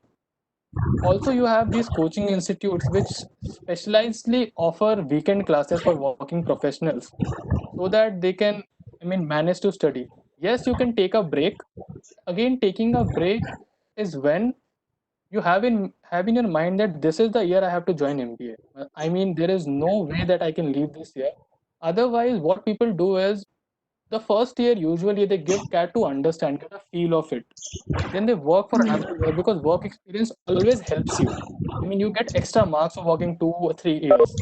Also, you have these coaching institutes which specializedly offer weekend classes for working professionals so that they can, I mean, manage to study. Yes, you can take a break. Again, taking a break is when you have in your mind that this is the year I have to join MBA. I mean, there is no way that I can leave this year. Otherwise, what people do is the first year usually they give CAT to understand, get a feel of it. Then they work for another year because work experience always helps you. I mean, you get extra marks for working 2 or 3 years.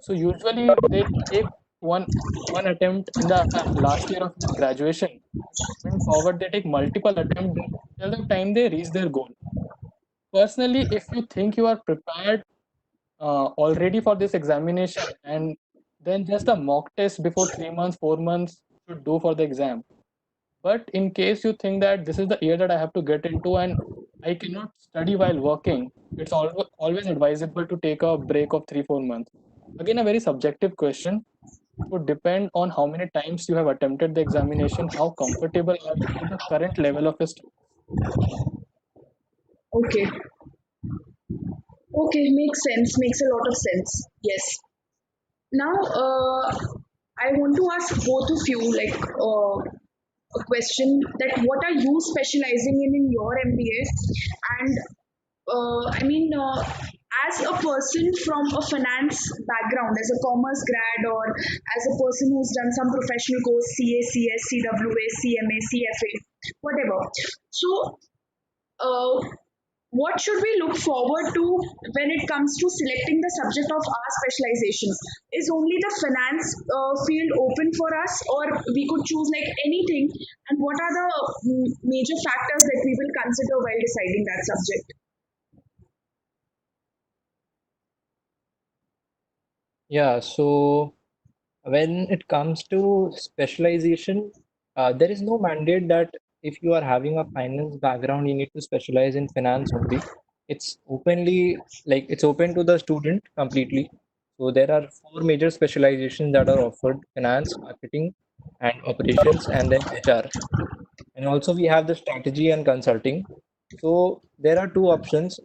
So usually they take one one attempt in the last year of their graduation. Moving forward, they take multiple attempts till the time they reach their goal. Personally, if you think you are prepared already for this examination, and then just a mock test before 3 months, 4 months should do for the exam. But in case you think that this is the year that I have to get into and I cannot study while working, it's always advisable to take a break of 3 4 months. Again, a very subjective question. It would depend on how many times you have attempted the examination, how comfortable are you with the current level of your studies. Okay. Okay, makes sense. Makes a lot of sense. Yes. Now, I want to ask both of you like a question that what are you specializing in your MBA? And I mean, as a person from a finance background, as a commerce grad, or as a person who's done some professional course, CA, CS, CWA, CMA, CFA, whatever. So, what should we look forward to when it comes to selecting the subject of our specialization? Is only the finance field open for us, or we could choose like anything? And what are the major factors that we will consider while deciding that subject? Yeah, so when it comes to specialization, there is no mandate that if you are having a finance background, you need to specialize in finance only. It's openly like it's open to the student completely. So there are four major specializations that are offered: finance, marketing, and operations, and then HR. And also we have the strategy and consulting. So there are two options.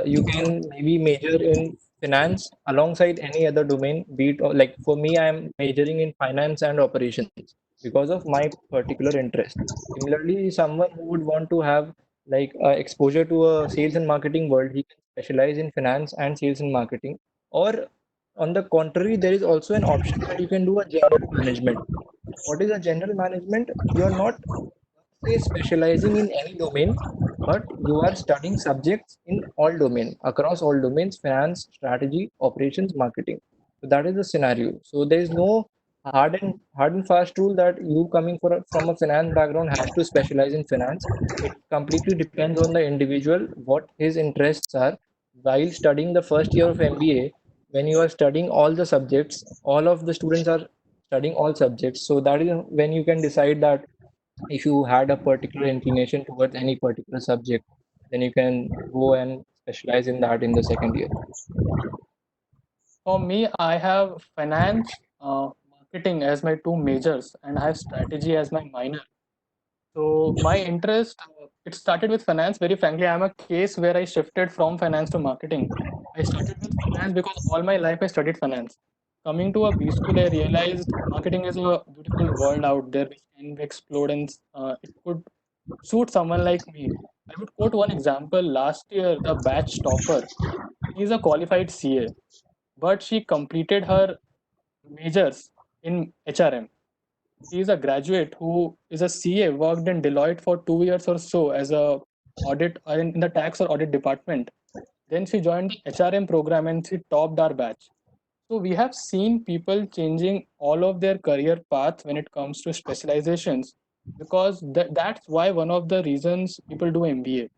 You can maybe major in finance alongside any other domain, be it like for me, I am majoring in finance and operations because of my particular interest. Similarly, someone who would want to have like exposure to a sales and marketing world, he can specialize in finance and sales and marketing. Or on the contrary, there is also an option that you can do a general management. What is a general management? You are not say specializing in any domain, but you are studying subjects in all domain, across all domains: finance, strategy, operations, marketing. So that is the scenario. So there is no hard and fast rule that you coming from a finance background has to specialize in finance. It completely depends on the individual what his interests are. While studying the first year of MBA, when you are studying all the subjects, all of the students are studying all subjects. So that is when you can decide that if you had a particular inclination towards any particular subject, then you can go and specialize in that in the second year. For me, I have finance, marketing as my two majors, and I have strategy as my minor. So my interest, it started with finance. Very frankly, I'm a case where I shifted from finance to marketing. I started with finance because all my life I studied finance. Coming to a B school, I realized marketing is a beautiful world out there which can explode, and it could suit someone like me. I would quote one example. Last year, the batch topper, she's a qualified CA, but she completed her majors in HRM. He is a graduate who is a CA, worked in Deloitte for 2 years or so as a audit in the tax or audit department. Then she joined the HRM program and she topped our batch. So we have seen people changing all of their career path when it comes to specializations, because that's why one of the reasons people do MBA.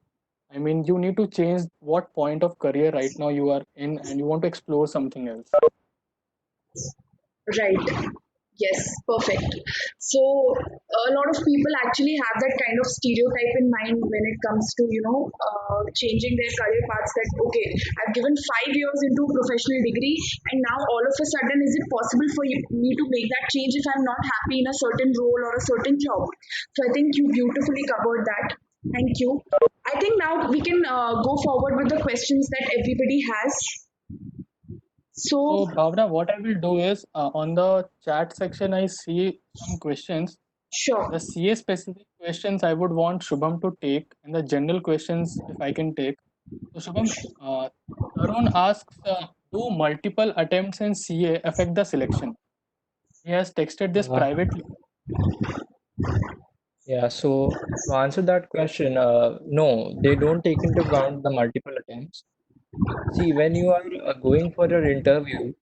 I mean, you need to change what point of career right now you are in and you want to explore something else. Right. Yes, perfect. So a lot of people actually have that kind of stereotype in mind when it comes to changing their career paths. That okay, I've given 5 years into a professional degree, and now all of a sudden, is it possible for me to make that change if I'm not happy in a certain role or a certain job? So I think you beautifully covered that. Thank you. I think now we can go forward with the questions that everybody has. So So, Bhavna, what I will do is on the chat section, I see some questions. sure. The CA specific questions I would want Shubham to take, and the general questions if I can take. So, Shubham, Tarun asks, do multiple attempts in CA affect the selection? He has texted this Uh, privately. yeah, so to answer that question, no, they don't take into account the multiple attempts. See, when you are going for your interview,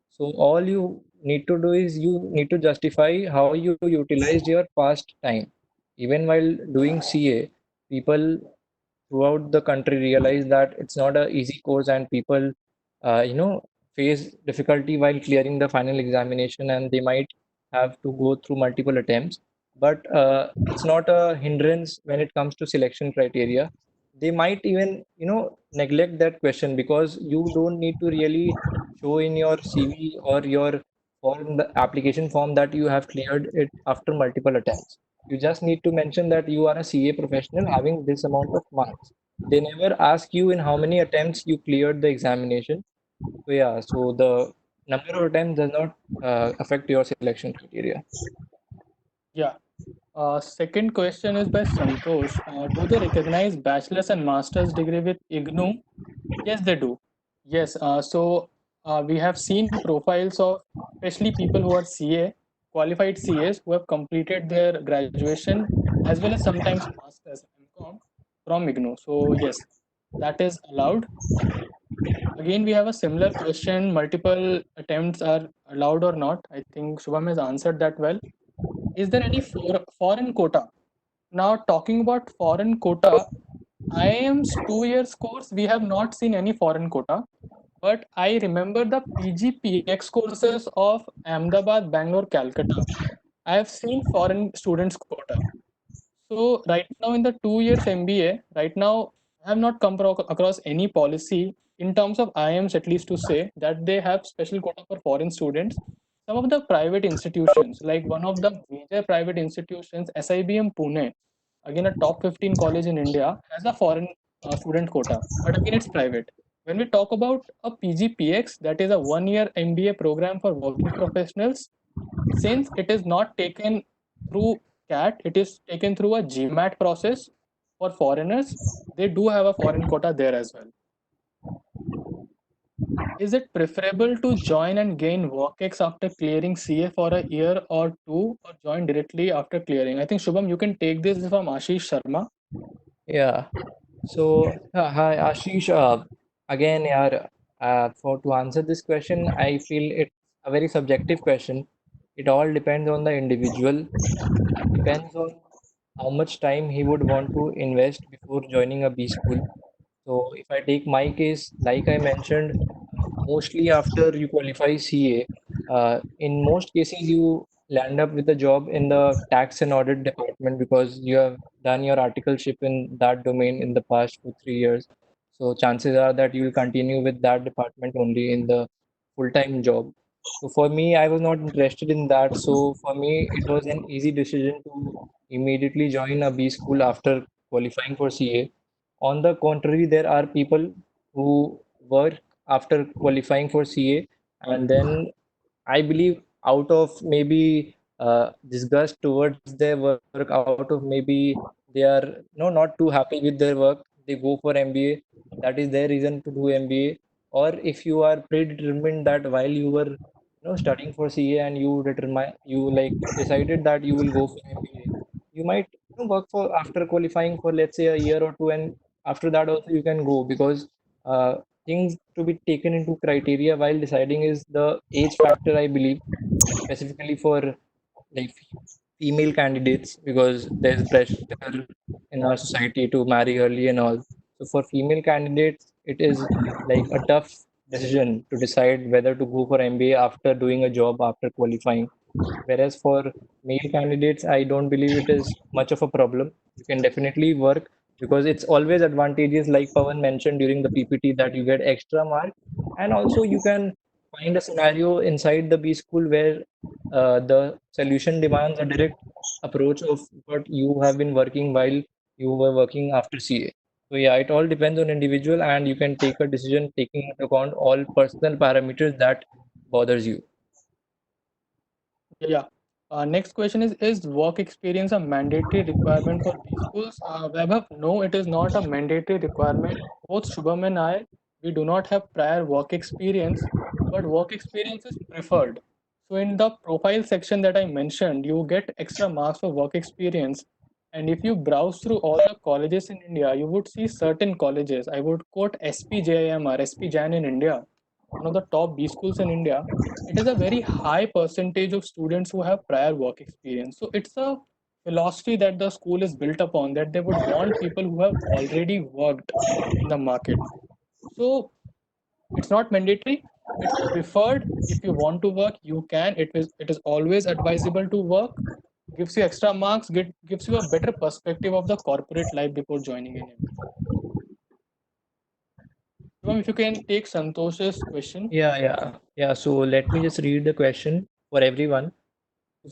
so all you need to do is you need to justify how you utilized your past time. Even while doing CA, people throughout the country realize that it's not a easy course and people face difficulty while clearing the final examination and they might have to go through multiple attempts, but it's not a hindrance when it comes to selection criteria. They might even neglect that question because you don't need to really show in your CV or your form, the application form, that you have cleared it after multiple attempts. You just need to mention that you are a CA professional having this amount of marks. They never ask you in how many attempts you cleared the examination. So yeah, so the number of attempts does not affect your selection criteria. Yeah. Second question is by Santosh. Do they recognize bachelor's and master's degree with IGNOU? Yes, they do. Yes. We have seen profiles of especially people who are CA, qualified CAs who have completed their graduation as well as sometimes masters MCOM from IGNOU. So yes, that is allowed. Again, we have a similar question. Multiple attempts are allowed or not? I think Shubham has answered that well. Is there any foreign quota? Now, talking about foreign quota, IIM's 2 years course, we have not seen any foreign quota. But I remember the PGPX courses of Ahmedabad, Bangalore, Calcutta. I have seen foreign students quota. So right now in the 2 years MBA, right now I have not come across any policy in terms of IIMs at least to say that they have special quota for foreign students. Some of the private institutions, like one of the major private institutions, SIBM Pune, again a top 15 college in India, has a foreign student quota, but again it's private. When we talk about a PGPX, that is a 1 year MBA program for working professionals, since it is not taken through CAT, it is taken through a GMAT process for foreigners. They do have a foreign quota there as well. Is it preferable to join and gain WorkX after clearing CA for a year or two, or join directly after clearing? I think Shubham, you can take this from Ashish Sharma. Yeah. So hi Ashish. Again, yeah, for to answer this question, I feel it's a very subjective question. It all depends on the individual. It depends on how much time he would want to invest before joining a B school. So if I take my case, like I mentioned, mostly after you qualify CA, in most cases you land up with a job in the tax and audit department because you have done your articleship in that domain in the past 2 3 years. So chances are that you will continue with that department only in the full-time job. So for me, I was not interested in that. So for me, it was an easy decision to immediately join a B school after qualifying for CA. On the contrary, there are people who work after qualifying for CA, and then I believe out of maybe disgust towards their work, out of maybe they are not too happy with their work, they go for MBA. That is their reason to do MBA. Or if you are predetermined that while you were studying for CA and you like decided that you will go for MBA, you might work for after qualifying for let's say a year or two, and after that also you can go because things to be taken into criteria while deciding is the age factor, I believe, specifically for like female candidates because there's pressure in our society to marry early and all. So for female candidates, it is like a tough decision to decide whether to go for MBA after doing a job after qualifying. Whereas for male candidates, I don't believe it is much of a problem. You can definitely work because it's always advantageous, like Pawan mentioned during the PPT, that you get extra mark. And also, you can find a scenario inside the B school where the solution demands a direct approach of what you have been working while you were working after CA. So, yeah, it all depends on individual, and you can take a decision taking into account all personal parameters that bothers you. Yeah. Next question is work experience a mandatory requirement for B schools? Vaibhav, no, it is not a mandatory requirement. Both Shubham and I, we do not have prior work experience, but work experience is preferred. So in the profile section that I mentioned, you get extra marks for work experience. And if you browse through all the colleges in India, you would see certain colleges. I would quote SPJIM or SP Jan in India, one of the top B schools in India. It is a very high percentage of students who have prior work experience. So it's a philosophy that the school is built upon, that they would want people who have already worked in the market. So it's not mandatory. It's preferred. If you want to work, you can. It is always advisable to work. Gives you extra marks. Gives you a better perspective of the corporate life before joining in MBA. Shivam, if you can take Santosh's question. Yeah. So let me just read the question for everyone.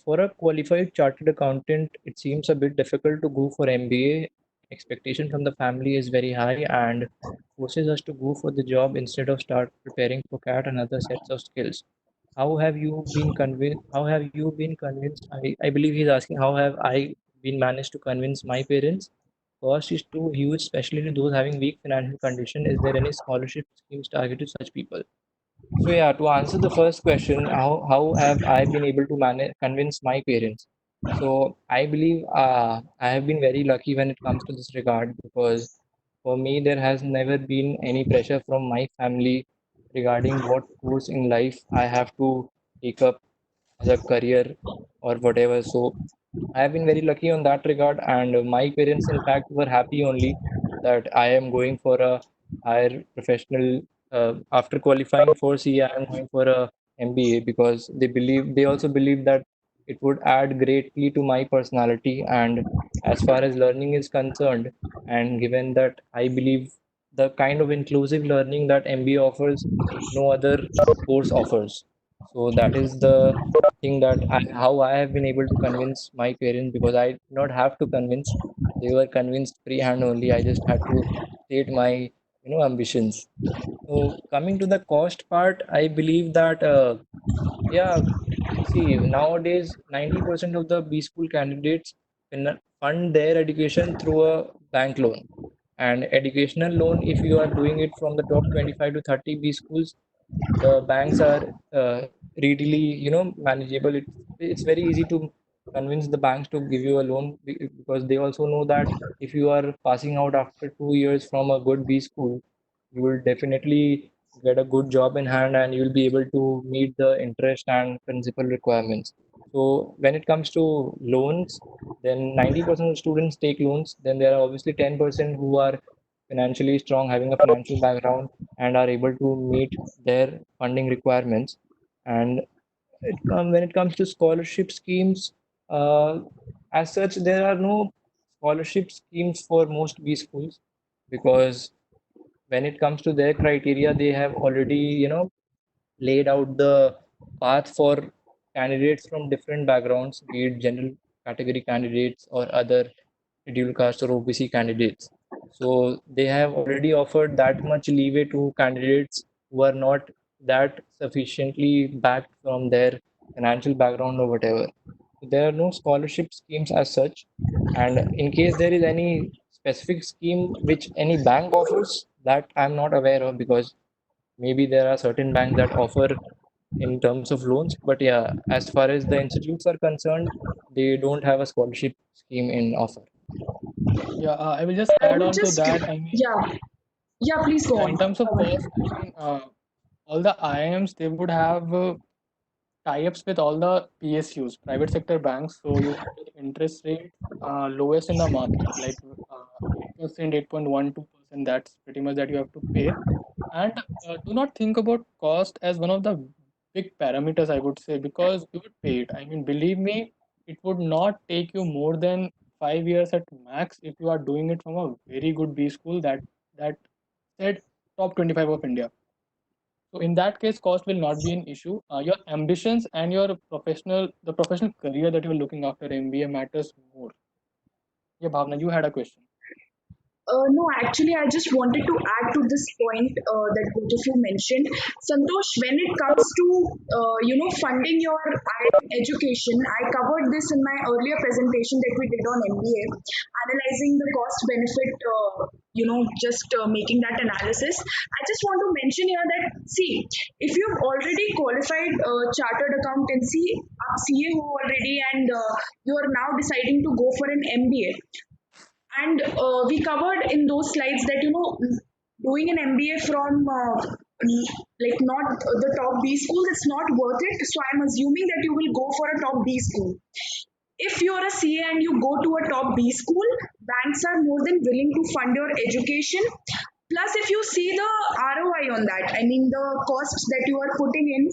For a qualified chartered accountant, it seems a bit difficult to go for MBA. Expectation from the family is very high and forces us to go for the job instead of start preparing for CAT and other sets of skills. How have you been convinced? How have you been convinced? I believe he's asking how have I been managed to convince my parents? Cost is too huge, especially to those having weak financial condition. Is there any scholarship schemes targeted to such people? So yeah, to answer the first question, how have I been able to manage convince my parents? So I believe I have been very lucky when it comes to this regard because for me there has never been any pressure from my family regarding what course in life I have to take up as a career or whatever. So I have been very lucky on that regard, and my parents, in fact, were happy only that I am going for a higher professional. After qualifying for CA, I am going for a MBA because they also believe that it would add greatly to my personality. And as far as learning is concerned, and given that I believe the kind of inclusive learning that MBA offers, no other course offers. So that is the thing that how I have been able to convince my parents because I did not have to convince. They were convinced freehand only. I just had to state my ambitions. So coming to the cost part, I believe that yeah, see nowadays 90% of the B school candidates fund their education through a bank loan. And educational loan, if you are doing it from the top 25 to 30 B schools, the banks are readily manageable. It's very easy to convince the banks to give you a loan because they also know that if you are passing out after 2 years from a good B school, you will definitely get a good job in hand and you will be able to meet the interest and principal requirements. So when it comes to loans, then 90% of students take loans. Then there are obviously 10% who are financially strong, having a financial background, and are able to meet their funding requirements. And when it comes to scholarship schemes, uh, as such, there are no scholarship schemes for most B schools because when it comes to their criteria, they have already, laid out the path for candidates from different backgrounds, be it general category candidates or other scheduled caste or OBC candidates. So they have already offered that much leeway to candidates who are not that sufficiently backed from their financial background or whatever. There are no scholarship schemes as such. And in case there is any specific scheme which any bank offers, that I'm not aware of, because maybe there are certain banks that offer in terms of loans. But yeah, as far as the institutes are concerned, they don't have a scholarship scheme in offer. Yeah, I will just I add would on to just, that. I mean, yeah, yeah, please go yeah, on. in terms of Pawan. cost, I mean, all the IIMs, they would have tie-ups with all the PSUs, private sector banks. So you would get interest rate lowest in the market, like 8%, 8.12%. That's pretty much that you have to pay. And do not think about cost as one of the big parameters, I would say, because you would pay it. I mean, believe me, it would not take you more than 5 years at max if you are doing it from a very good B school that said top 25 of India. So in that case, cost will not be an issue. Your ambitions and your the professional career that you're looking after MBA matters more. Yeah, Bhavna, you had a question. No, actually, I just wanted to add to this point that both of you mentioned. Santosh, when it comes to funding your education, I covered this in my earlier presentation that we did on MBA, analyzing the cost benefit. Just making that analysis. I just want to mention here that see, if you've already qualified chartered accountancy, up CA already, and you are now deciding to go for an MBA, and we covered in those slides that doing an MBA from like not the top B schools, it's not worth it. So I'm assuming that you will go for a top B school. If you're a CA and you go to a top B school, banks are more than willing to fund your education. Plus, if you see the ROI on that, I mean the costs that you are putting in,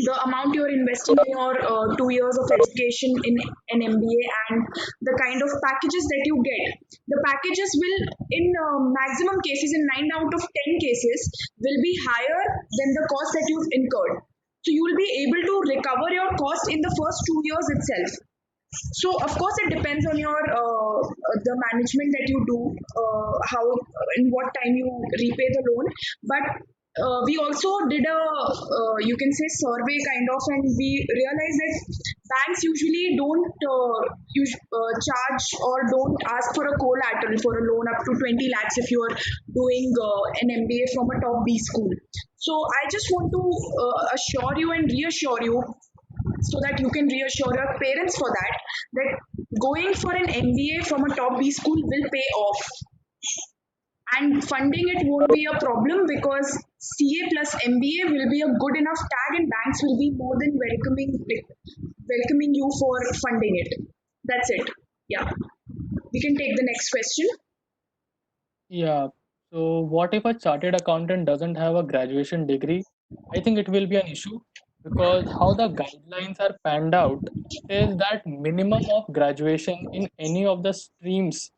the amount you're investing in your 2 years of education in an MBA, and the kind of packages that you get. The packages will, in maximum cases, in 9 out of 10 cases, will be higher than the cost that you've incurred. So you will be able to recover your cost in the first 2 years itself. So of course it depends on your the management that you do, how in what time you repay the loan. But we also did a you can say survey kind of, and we realized that banks usually don't charge or don't ask for a collateral for a loan up to 20 lakhs if you are doing an MBA from a top B school. So I just want to assure you and reassure you, so that you can reassure your parents for that going for an MBA from a top B school will pay off, and funding it won't be a problem because CA plus MBA will be a good enough tag, and banks will be more than welcoming you for funding it. That's it. Yeah, we can take the next question. Yeah. So what if a chartered accountant doesn't have a graduation degree? I think it will be an issue because how the guidelines are panned out is that minimum of graduation in any of the streams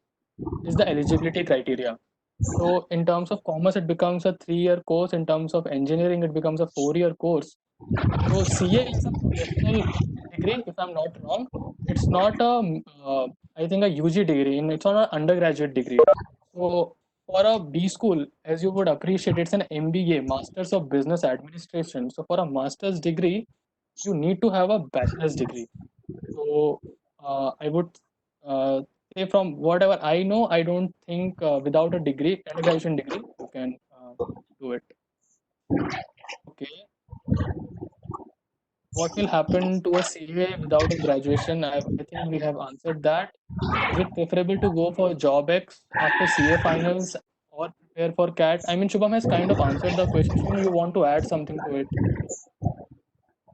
is the eligibility criteria. So in terms of commerce, it becomes a 3-year course. In terms of engineering, it becomes a 4-year course. So CA is a professional degree, if I'm not wrong. It's not I think a UG degree, and it's not an undergraduate degree. So for a B school, as you would appreciate, it's an MBA, Masters of Business Administration. So for a master's degree, you need to have a bachelor's degree. So I would uh, say from whatever I know, I don't think without a degree, undergraduate degree, you can do it. Okay. What will happen to a CA without a graduation? I think we have answered that. Is it preferable to go for job X after CA finals or prepare for CAT? I mean, Shubham has kind of answered the question. Shubham, you want to add something to it?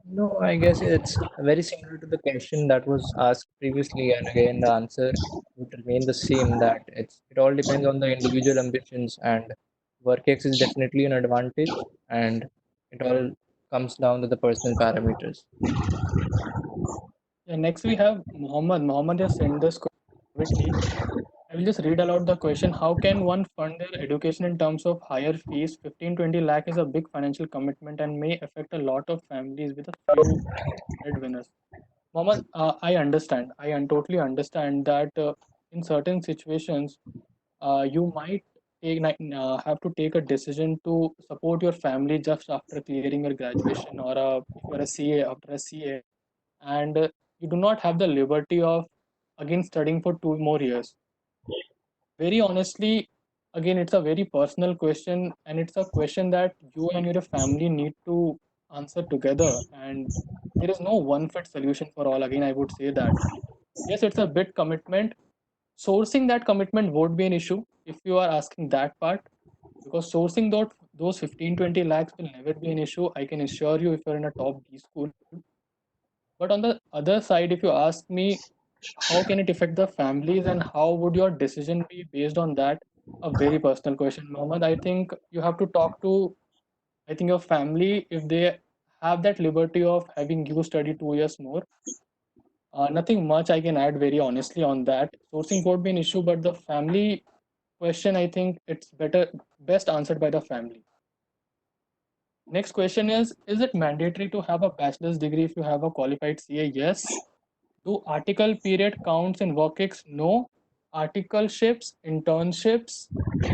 No, I guess it's very similar to the question that was asked previously, and again the answer would remain the same, that it all depends on the individual ambitions, and work X is definitely an advantage, and it all comes down to the personal parameters. Yeah, next we have Mohammed. Mohammed has sent this privately. I will just read aloud the question. How can one fund their education in terms of higher fees? 15-20 lakh is a big financial commitment and may affect a lot of families with a few breadwinners. Mohammed, I understand. Totally understand that in certain situations, you might have to take a decision to support your family just after clearing your graduation, or if you're a CA after a CA, and you do not have the liberty of again studying for 2 more years. Very honestly, again, it's a very personal question, and it's a question that you and your family need to answer together. And there is no one fit solution for all. Again, I would say that yes, it's a bit commitment. Sourcing that commitment won't be an issue if you are asking that part, because sourcing those 15-20 lakhs will never be an issue. I can assure you if you're in a top B school. But on the other side, if you ask me, how can it affect the families and how would your decision be based on that? A very personal question, Mohammed. I think you have to talk to, I think, your family if they have that liberty of having you study 2 years more. Nothing much I can add very honestly on that. Sourcing won't be an issue, but the family question, I think it's best answered by the family. Next question is it mandatory to have a bachelor's degree if you have a qualified CA? Yes. Do article period counts in work-ex? No. Articleships, internships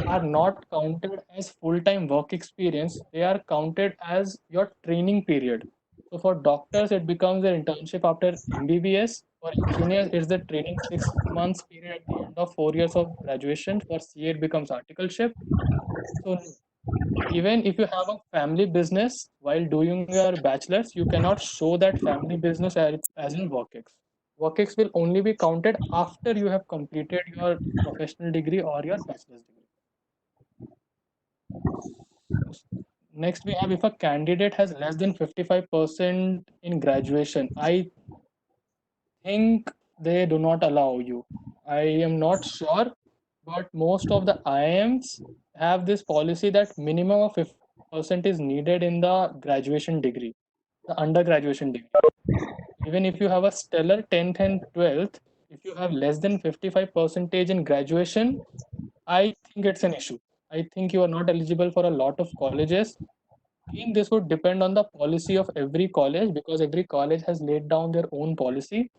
are not counted as full-time work experience. They are counted as your training period. So for doctors, it becomes an internship after MBBS. For engineers, it's the training 6 months period at the end of 4 years of graduation. For CA, it becomes articleship. So no. Even if you have a family business while doing your bachelor's, you cannot show that family business as in WorkX. WorkX will only be counted after you have completed your professional degree or your bachelor's degree. Next, we have if a candidate has less than 55% in graduation, I think they do not allow you. I am not sure, but most of the IIMs have this policy that minimum of 50% is needed in the graduation degree, the undergraduation degree. Even if you have a stellar 10th and 12th, if you have less than 55 percentage in graduation, I think it's an issue. I think you are not eligible for a lot of colleges. Again, this would depend on the policy of every college because every college has laid down their own policy.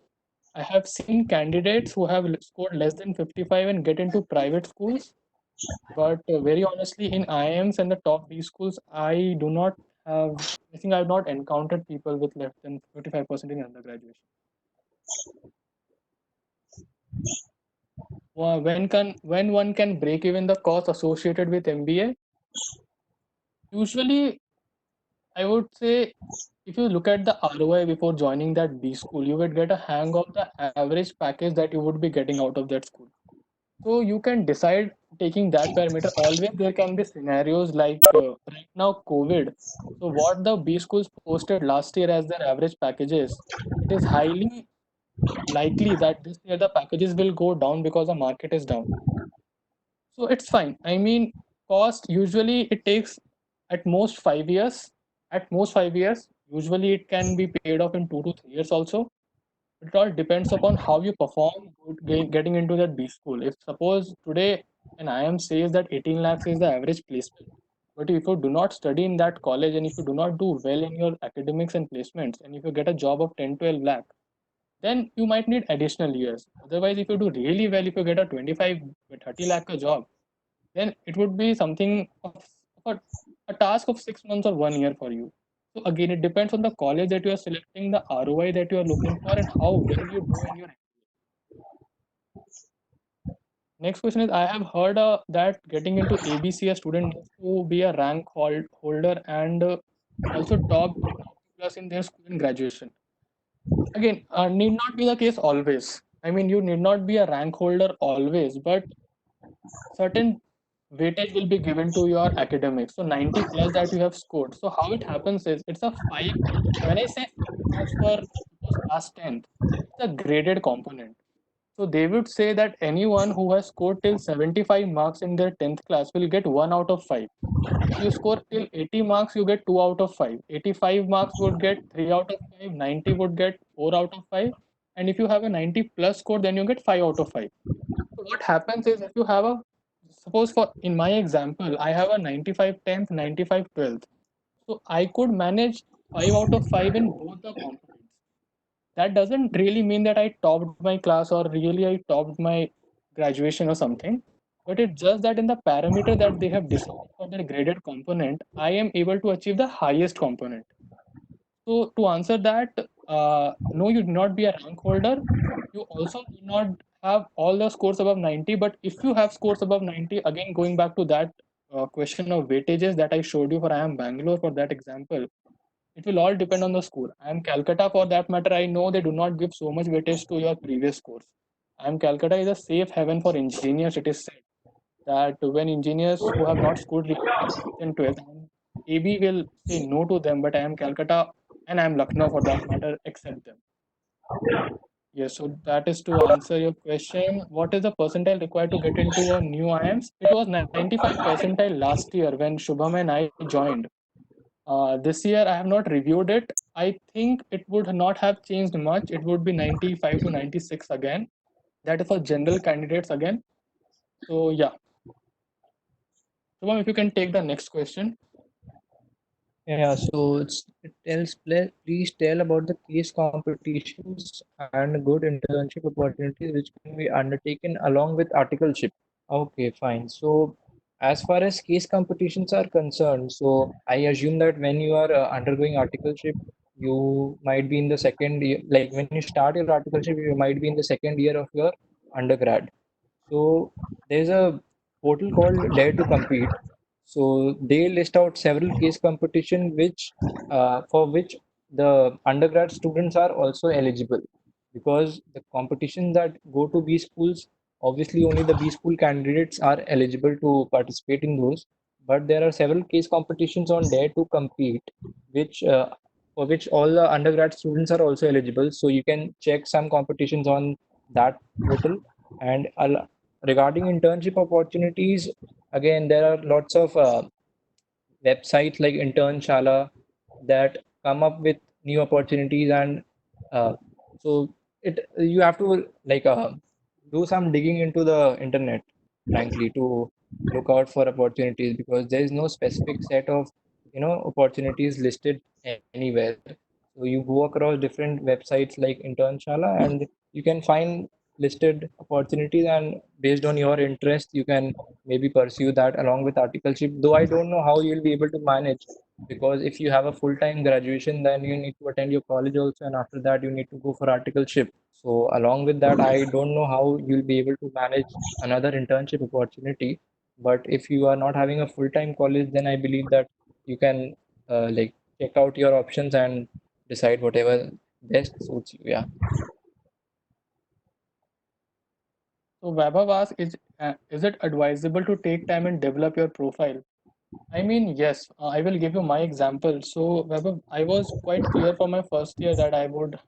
I have seen candidates who have scored less than 55 and get into private schools. But very honestly, in IIMs and the top B schools, I do not have, I think I have not encountered people with less than 55% in undergraduation. When one can break even the cost associated with MBA? Usually, I would say if you look at the ROI before joining that B school, you would get a hang of the average package that you would be getting out of that school. So you can decide taking that parameter. Always there can be scenarios like right now COVID. So what the B schools posted last year as their average packages, it is highly likely that this year the packages will go down because the market is down. So it's fine. I mean, cost usually it takes at most 5 years. At most 5 years. Usually it can be paid off in 2 to 3 years also. It all depends upon how you perform getting into that B school. If suppose today an IIM says that 18 lakhs is the average placement, but if you do not study in that college and if you do not do well in your academics and placements, and if you get a job of 10, 12 lakh, then you might need additional years. Otherwise, if you do really well, if you get a 25, 30 lakh a job, then it would be something of a task of 6 months or 1 year for you. So again, it depends on the college that you are selecting, the ROI that you are looking for, and how well you do in your. Next question is: I have heard that getting into ABC, a student needs to be a rank holder and also top plus in their school and graduation. Again, need not be the case always. I mean, you need not be a rank holder always, but certain weightage will be given to your academics. So 90 plus that you have scored. So how it happens is it's a 5. When I say 5 marks for suppose class 10th, it's a graded component. So they would say that anyone who has scored till 75 marks in their 10th class will get 1 out of 5. If you score till 80 marks, you get 2 out of 5. 85 marks would get 3 out of 5. 90 would get 4 out of 5. And if you have a 90 plus score, then you get 5 out of 5. So what happens is if you have a suppose for in my example, I have a 95 10th, 95 12th. So I could manage 5 out of 5 in both the components. That doesn't really mean that I topped my class or really I topped my graduation or something. But it's just that in the parameter that they have decided for their graded component, I am able to achieve the highest component. So to answer that, no, you do not be a rank holder. You also do not have all the scores above 90. But if you have scores above 90, again going back to that question of weightages that I showed you for IIM Bangalore for that example, it will all depend on the school. IIM Calcutta, for that matter, I know they do not give so much weightage to your previous scores. IIM Calcutta is a safe haven for engineers. It is said that when engineers who have not scored really well in 12th, AB will say no to them, but IIM Calcutta and IIM Lucknow for that matter accept them. Yes, so that is to answer your question. What is the percentile required to get into a new IIMs? It was 95 percentile last year when Shubham and I joined. This year I have not reviewed it. I think it would not have changed much. It would be 95 to 96 again. That is for general candidates again. So yeah, Shubham, if you can take the next question. Yeah, so it tells please tell about the case competitions and good internship opportunities which can be undertaken along with articleship. Okay, fine. So as far as case competitions are concerned, so I assume that when you are undergoing articleship, you might be in the second year, like when you start your articleship, you might be in the second year of your undergrad. So there's a portal called Dare to Compete. So they list out several case competition which for which the undergrad students are also eligible, because the competition that go to B schools, obviously only the B school candidates are eligible to participate in those. But there are several case competitions on Dare to Compete, which for which all the undergrad students are also eligible. So you can check some competitions on that portal. And regarding internship opportunities, again, there are lots of websites like Internshala that come up with new opportunities, and uh, so it you have to like do some digging into the internet, frankly, to look out for opportunities, because there is no specific set of opportunities listed anywhere. So you go across different websites like Internshala, and you can find listed opportunities, and based on your interest you can maybe pursue that along with articleship, though I don't know how you'll be able to manage, because if you have a full-time graduation, then you need to attend your college also, and after that you need to go for articleship. So along with that, I don't know how you'll be able to manage another internship opportunity. But if you are not having a full-time college, then I believe that you can like check out your options and decide whatever best suits you. Yeah. So Vaibhav asks, is it advisable to take time and develop your profile? I mean, yes, I will give you my example. So, Vaibhav, I was quite clear for my first year that I would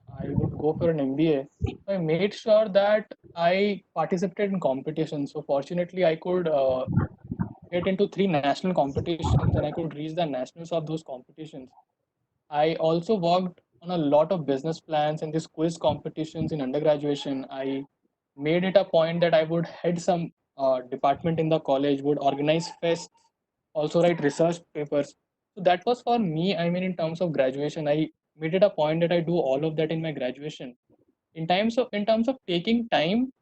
go for an MBA. I made sure that I participated in competitions. So, fortunately, I could get into three national competitions and I could reach the nationals of those competitions. I also worked on a lot of business plans and these quiz competitions in undergraduation. I made it a point that I would head some department in the college, would organize fests, also write research papers. So that was for me. I mean, in terms of graduation, I made it a point that I do all of that in my graduation. In terms of taking time,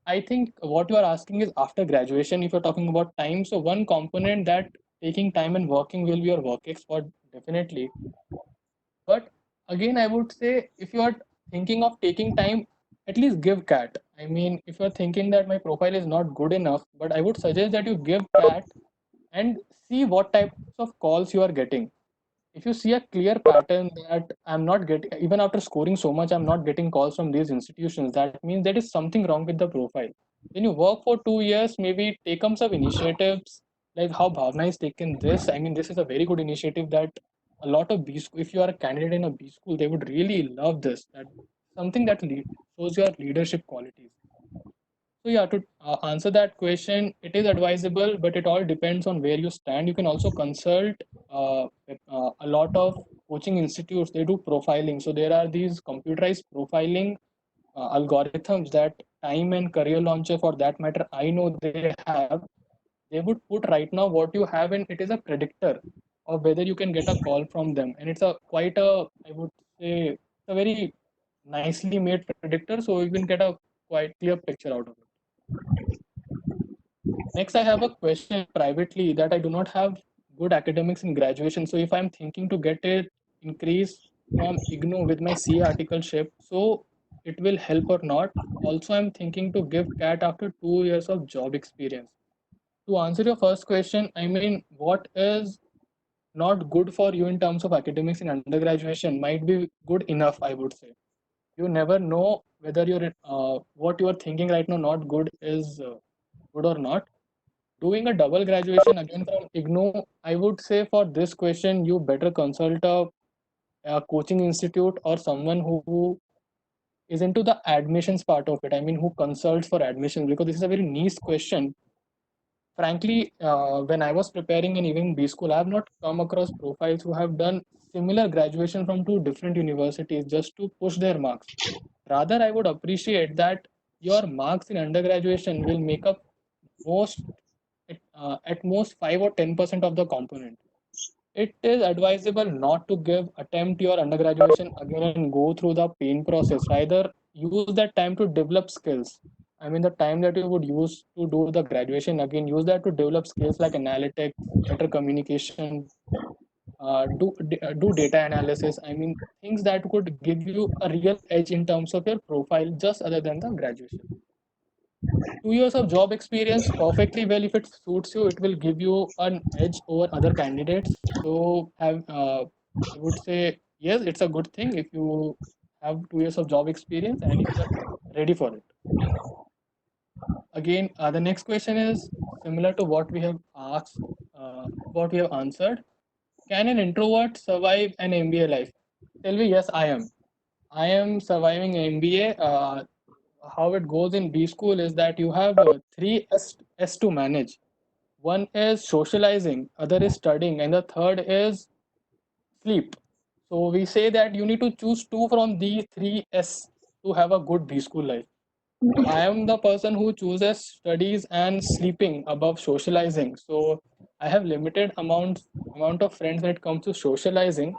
I think what you are asking is after graduation. If you're talking about time, so one component that taking time and working will be your work expert definitely. But again, I would say if you are thinking of taking time, at least give cat. I mean, if you're thinking that my profile is not good enough, but I would suggest that you give cat and see what types of calls you are getting. If you see a clear pattern that I'm not getting, even after scoring so much, I'm not getting calls from these institutions, that means there is something wrong with the profile. When you work for 2 years, maybe take up some initiatives like how Bhavna is taken this. I mean, this is a very good initiative that a lot of B school, if you are a candidate in a B school, they would really love this. That something that shows your leadership qualities. So yeah, to answer that question, it is advisable, but it all depends on where you stand. You can also consult a lot of coaching institutes. They do profiling. So there are these computerized profiling algorithms that Time and Career Launcher, for that matter, I know they have. They would put right now what you have, and it is a predictor of whether you can get a call from them. And it's a quite a, I would say, it's a very nicely made predictor, so we can get a quite clear picture out of it. Next, I have a question privately that I do not have good academics in graduation. So if I'm thinking to get it increase from IGNO with my CA articleship, so it will help or not. Also, I'm thinking to give CAT after 2 years of job experience. To answer your first question, I mean, what is not good for you in terms of academics in undergraduation might be good enough, I would say. You never know whether you're what you are thinking right now not good is good or not. Doing a double graduation again from IGNO, I would say for this question, you better consult a coaching institute or someone who is into the admissions part of it. I mean, who consults for admission, because this is a very niche question. Frankly, when I was preparing and even B school, I have not come across profiles who have done similar graduation from two different universities just to push their marks. Rather, I would appreciate that your marks in undergraduation will make up most at most 5 or 10% of the component. It is advisable not to give attempt your undergraduation again and go through the pain process. Rather, use that time to develop skills. I mean, the time that you would use to do the graduation again, use that to develop skills like analytics, better communication, do data analysis. I mean, things that could give you a real edge in terms of your profile, just other than the graduation. 2 years of job experience perfectly well. If it suits you, it will give you an edge over other candidates. So have I would say yes, it's a good thing if you have 2 years of job experience and if you are ready for it. Again, the next question is similar to what we have asked, what we have answered. Can an introvert survive an MBA life? Tell me, yes, I am. I am surviving MBA. How it goes in B school is that you have three S to manage. One is socializing, other is studying, and the third is sleep. So we say that you need to choose two from these three S to have a good B school life. I am the person who chooses studies and sleeping above socializing. So I have limited amount of friends when it comes to socializing.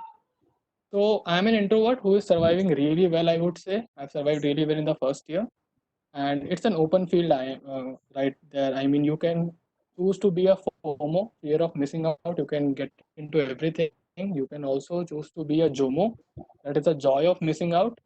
So I'm an introvert who is surviving really well, I would say. I've survived really well in the first year, and it's an open field. Right there. I mean, you can choose to be a FOMO, fear of missing out. You can get into everything. You can also choose to be a JOMO, that is a joy of missing out.